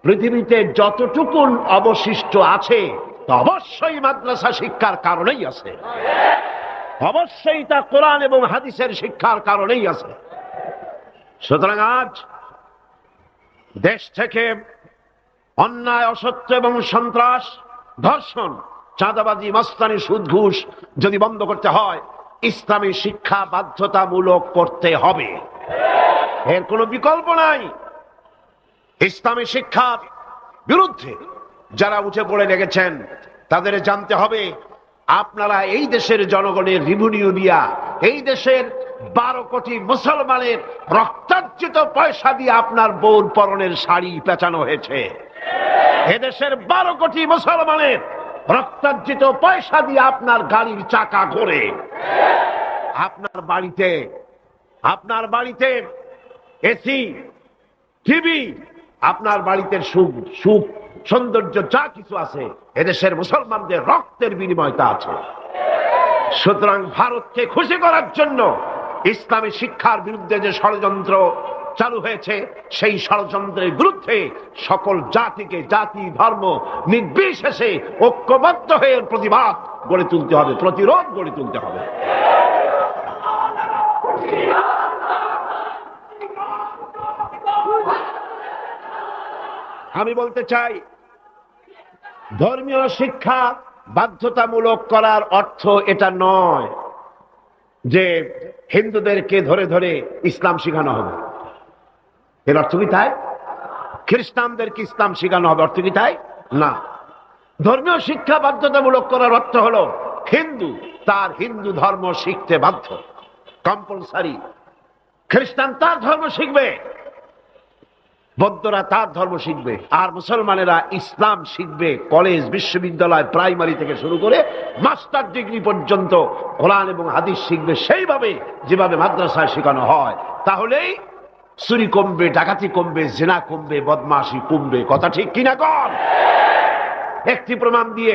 পৃথিবীতে যতটুকুন অবশিষ্ট আছে তা অবশ্যই মাদ্রাসা শিক্ষার কারণেই আছে, অবশ্যই তা কোরআন এবং হাদিসের শিক্ষার কারণেই আছে। সুতরাং আজ দেশ থেকে অন্যায়, অসত্য এবং সন্ত্রাস, ধর্ষণ, চাঁদাবাজি, মাস্তানি, সুদ, ঘুষ যদি বন্ধ করতে হয়, ইসলামী শিক্ষা বাধ্যতামূলক করতে হবে, এর কোনো বিকল্প নাই। ইসলামী শিক্ষার বিরুদ্ধে যারা উঠে পড়ে লেগেছেন তাদের জানতে হবে, আপনারা এই দেশের জনগণের রিভিনিউ দিয়া, এই দেশের 12 কোটি মুসলমানের রক্তার্জিত পয়সা দিয়ে আপনার বউর পরনের শাড়ি পেঁচানো হয়েছে। এদেশের 12 কোটি মুসলমানের রক্তার্জিত পয়সা দিয়ে আপনার গাড়ির চাকা ঘোরে। আপনার বাড়িতে এসি, টিভি, আপনার বাড়িতে সুখ সৌন্দর্য যা কিছু আছে এদেশের মুসলমানদের রক্তের বিনিময় তা আছে। সুতরাং ভারতকে খুশি করার জন্য ইসলামী শিক্ষার বিরুদ্ধে যে ষড়যন্ত্র চালু হয়েছে, সেই ষড়যন্ত্রের বিরুদ্ধে সকল জাতিকে, জাতি ধর্ম নির্বিশেষে ঐক্যবদ্ধ হয়ে প্রতিবাদ গড়ে তুলতে হবে, প্রতিরোধ গড়ে তুলতে হবে। আমি বলতে চাই, ধর্মীয় শিক্ষা বাধ্যতামূলক করার অর্থ এটা নয় যে হিন্দুদেরকে ধরে ধরে ইসলাম শেখানো হবে, এর অর্থ কি তাই? খ্রিস্টানদেরকে ইসলাম শেখানো হবে, অর্থ কি তাই? না। ধর্মীয় শিক্ষা বাধ্যতামূলক করার অর্থ হলো হিন্দু তার হিন্দু ধর্ম শিখতে বাধ্য, কম্পালসারি। খ্রিস্টান তার ধর্ম শিখবে, বৌদ্ধরা তার ধর্ম শিখবে, আর মুসলমানেরা ইসলাম শিখবে। কলেজ, বিশ্ববিদ্যালয়, প্রাইমারি থেকে শুরু করে মাস্টার ডিগ্রি পর্যন্ত কোরআন এবং হাদিস শিখবে সেইভাবে যেভাবে মাদ্রাসায় শেখানো হয়। তাহলেই চুরি কমবে, ডাকাতি কমবে, জেনা কমবে, বদমাশি কমবে। কথা ঠিক কিনা কর? একটি প্রমাণ দিয়ে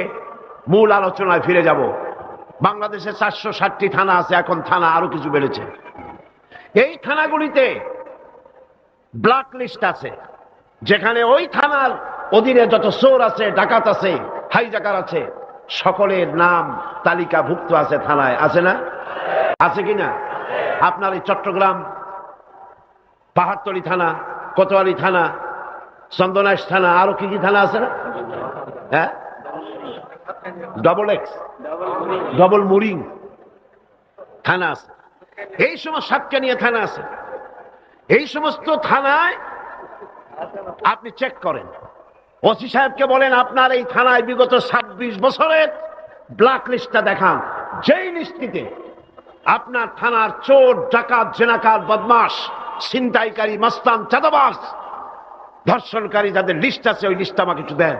মূল আলোচনায় ফিরে যাব। বাংলাদেশে 460টি থানা আছে, এখন থানা আরো কিছু বেড়েছে। এই থানাগুলিতে ব্ল্যাক লিস্ট আছে, যেখানে ওই থানার অধীনে যত চোর আছে, ডাকাত আছে, হাইজাকার আছে, সকলের নাম তালিকাভুক্ত আছে থানায়, আছে না? আছে কিনা? আপনার এই চট্টগ্রাম পাহাড়তলী থানা, কোতোয়ালি থানা, চন্দনাইশ থানা, আরো কি কি থানা আছে না? হ্যাঁ, ডবল এক্স, ডবল মুরিং থানা আছে, এই সমস্ত সাতকানিয়া থানা আছে। এই সমস্ত থানায় আপনি চেক করেন, ওসি সাহেবকে বলেন আপনার এই থানায় বিগত 26 বছরের ব্ল্যাক লিস্টটা দেখান। যেই লিস্টিতে আপনার থানার চোর, ডাকাত, জেনাকার, বদমাশ, ছিনতাইকারী, মাস্তান, চাঁদাবাজ, ধর্ষণকারী যাদের লিস্ট আছে ওই লিস্ট আমাকে একটু দেন।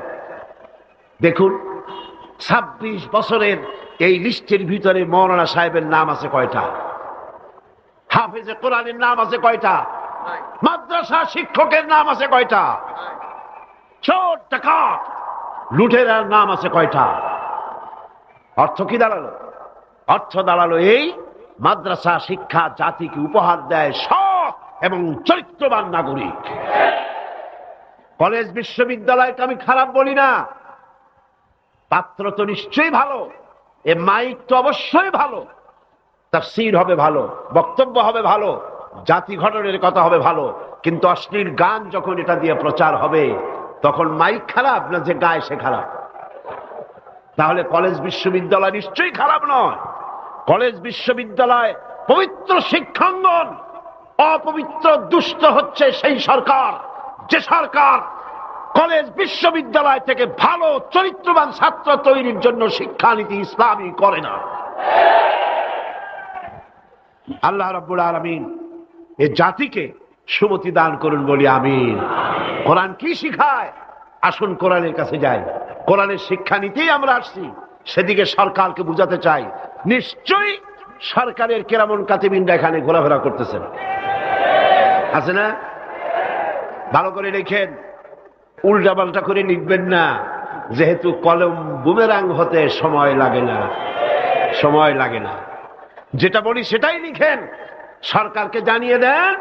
দেখুন 26 বছরের এই লিস্টের ভিতরে মৌলানা সাহেবের নাম আছে কয়টা? হাফেজে কোরআনের নাম আছে কয়টা? মাদ্রাসা শিক্ষকের নাম আছে কয়টা? চোর, ডাকাত, লুটেরার নাম আছে কয়টা? অর্থ কি দাঁড়ালো? অর্থ দাঁড়ালো এই মাদ্রাসা শিক্ষা জাতিকে উপহার দেয় সৎ এবং চরিত্রবান নাগরিক। কলেজ বিশ্ববিদ্যালয়কে আমি খারাপ বলি না, পাত্র তো নিশ্চয়ই ভালো, এ মাইক তো অবশ্যই ভালো, তাফসীর হবে ভালো, বক্তব্য হবে ভালো, জাতি গঠনের কথা হবে ভালো, কিন্তু অশ্লীল গান যখন এটা দিয়ে প্রচার হবে তখন মাইক খারাপ না যে গায় সে খারাপ? তাহলে কলেজ বিশ্ববিদ্যালয় নিশ্চয়ই খারাপ নয়। কলেজ বিশ্ববিদ্যালয় পবিত্র শিক্ষাঙ্গন, অপবিত্র দুষ্ট হচ্ছে সেই সরকার যে সরকার কলেজ বিশ্ববিদ্যালয় থেকে ভালো চরিত্রবান ছাত্র তৈরির জন্য শিক্ষানীতি ইসলামী করে না। আল্লাহ রাব্বুল আলামিন এই জাতিকে সুমতি দান করুন বলি আমিন। কোরআন কি শিখায়? আসুন কোরআনের কাছে যাই। কোরআনের শিক্ষানীতিই আমরা আসছি, সেদিকে সরকারকে বুঝাতে চাই। নিশ্চয়ই সরকারের কেরামন কাতিবিনরা এখানে ঘোরাফেরা করতেছেন, আছে না? ভালো করে লিখেন, উল্টা পাল্টা করে লিখবেন না, যেহেতু কলম বুমেরাং হতে সময় লাগে না, সময় লাগে না। যেটা বলি সেটাই লিখেন, সরকারকে জানিয়ে দেন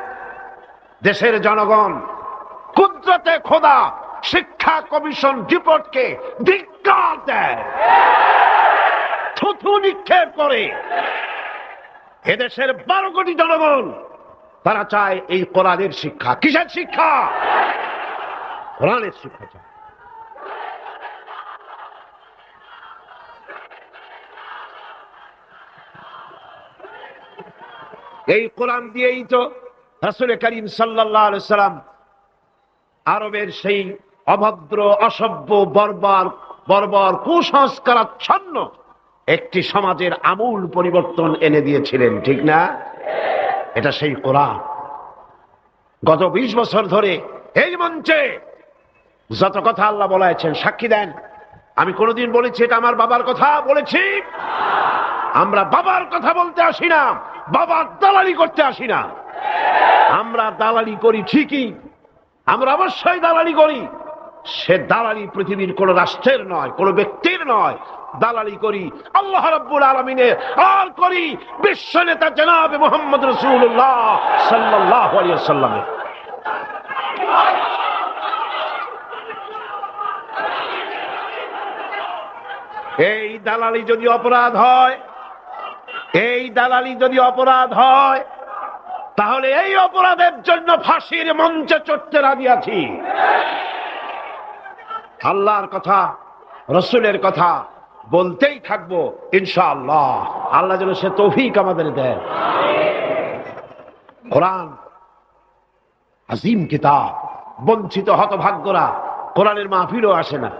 দেশের জনগণ কুদরতে খোদা শিক্ষা কমিশন রিপোর্টকে ধিক্কার দেয়, থুথু নিক্ষেপ করে। এদেশের 12 কোটি জনগণ তারা চায় এই কোরআনের শিক্ষা। কিসের শিক্ষা? কোরআনের শিক্ষা চায়। এই কোরআন দিয়েই তো রাসূল করিম সাল্লাল্লাহু আলাইহি সাল্লাম আরবের সেই অভদ্র, অসভ্য, বর্বর কুসংস্কারাচ্ছন্ন একটি সমাজের আমূল পরিবর্তন এনে দিয়েছিলেন, ঠিক না? এটা সেই কোরআন। গত 20 বছর ধরে এই মঞ্চে যত কথা আল্লাহ বলেছেন সাক্ষী দেন, আমি কোনোদিন বলেছি এটা আমার বাবার কথা বলেছি? আমরা বাবার কথা বলতে আসি না, বাবার দালালি করতে আসি না। আমরা দালালি করি ঠিকই, আমরা অবশ্যই দালালি করি। সে দালালি পৃথিবীর কোন রাষ্ট্রের নয়, কোন ব্যক্তির নয়। দালালি করি আল্লাহ রাব্বুল আলামিনের, আর করি বিশ্ব নেতা জনাবে মুহাম্মদ রাসূলুল্লাহ সাল্লাল্লাহু আলাইহি ওয়াসাল্লামের। এই দালালি যদি অপরাধ হয়, এই দালালি যদি অপরাধ হয়, তাহলে এই অপরাধের জন্য ফাঁসির মঞ্চে চড়তে রাজি আছি। আল্লাহর কথা, রসুলের কথা বলতেই থাকবো ইনশাআল্লাহ। আল্লাহ যেন সে তৌফিক আমাদের দেয়। কোরআন আজিম কিতাব, বঞ্চিত হতভাগ্যরা কোরআনের মাহফিলও আসে না,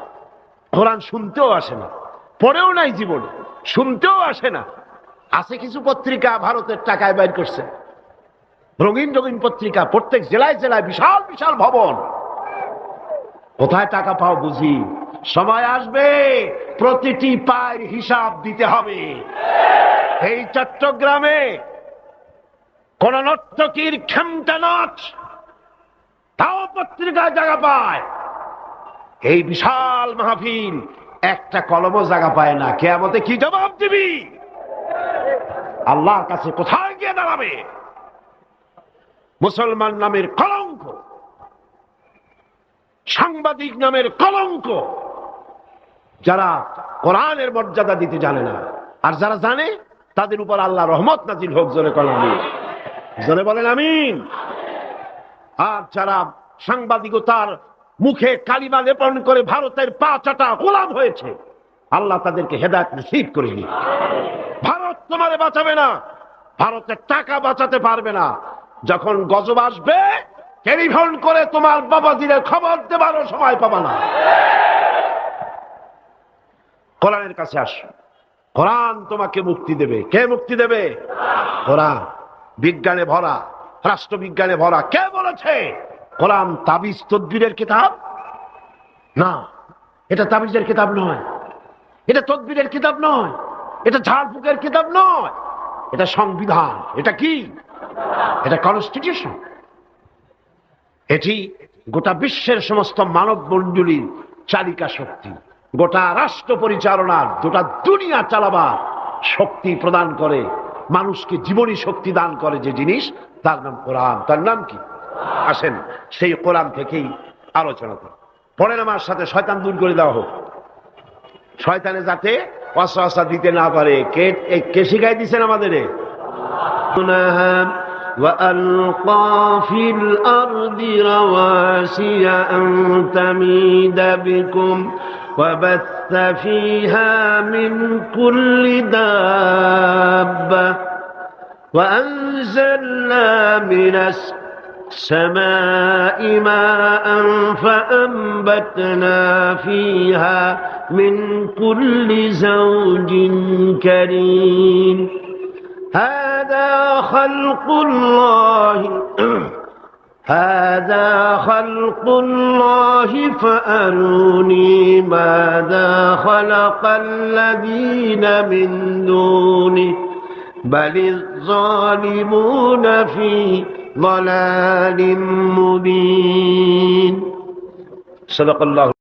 কোরআন শুনতেও আসে না, পড়েও নাই জীবনে, শুনতেও আসে না। আছে কিছু পত্রিকা ভারতের টাকায় বাইর করছে, রঙিন রঙিন পত্রিকা, প্রত্যেক জেলায় জেলায় বিশাল বিশাল ভবন। কোথায় টাকা পাও বুঝি? সময় আসবে প্রতিটি পায়ের হিসাব দিতে হবে। এই চট্টগ্রামে কোন নর্তকীর খেমটা নাচ তাও পত্রিকায় জায়গা পায়, এই বিশাল মাহফিল একটা কলমও জায়গা পায় না। কিয়ামতে কি জবাব দিবি? আল্লাহর কাছে কোথায় গিয়ে দাঁড়াবে? মুসলমান নামের কলঙ্ক, সাংবাদিক নামের কলঙ্ক, যারা কোরআনের মর্যাদা দিতে জানে না, আর যারা জানে তাদের উপর আল্লাহ রহমত নাজিল হোক। জোরে বলেন আমিন, জোরে বলেন আমিন। আর যারা সাংবাদিকতার মুখে কালিমা লেপন করে ভারতের পা চাটা গোলাম হয়েছে। আল্লাহ তাদেরকে হেদায়েত নসিব করে দিন। ভারত তোমারে বাঁচাবে না, ভারতের টাকা বাঁচাতে পারবে না। যখন গজব আসবে টেলিফোন করে তোমার বাবাজিরে খবর দেবারও সময় পাবা না। কোরআনের কাছে আসো, কোরআন তোমাকে মুক্তি দেবে। কে মুক্তি দেবে? কোরআন। বিজ্ঞানে ভরা, রাষ্ট্রবিজ্ঞানে ভরা। কে বলেছে কোরআন তাবিজ তদবিরের কিতাব? না, এটা তাবিজের কিতাব নয়, এটা তদবিরের কিতাব নয়, এটা ঝাড়ফুঁকের কিতাব নয়, এটা সংবিধান। এটা কি? এটা কনস্টিটিউশন। এটি গোটা বিশ্বের সমস্ত মানব মণ্ডলীর চালিকা শক্তি, গোটা রাষ্ট্র পরিচালনার, গোটা দুনিয়া চালাবার শক্তি প্রদান করে, মানুষকে জীবনী শক্তি দান করে যে জিনিস, তার নাম কোরআন। তার নাম কি? আসেন সেই কোরআন থেকেই আলোচনা করি। পরের আমার সাথে শয়তান দূর করে দেওয়া হোক, শয়তানে যাতে ওয়াসওয়াসা দিতে না পারে। কে শিখাই দিচ্ছেন আমাদের? وألقى في الأرض رواسي أن تميد بكم وبث فيها من كل دابة وأنزلنا من السماء ماء فأنبتنا فيها من كل زوج كريم هذا خلق الله فأروني ماذا خلق الذين من دونه بل الظالمون في ضلال مبين صدق الله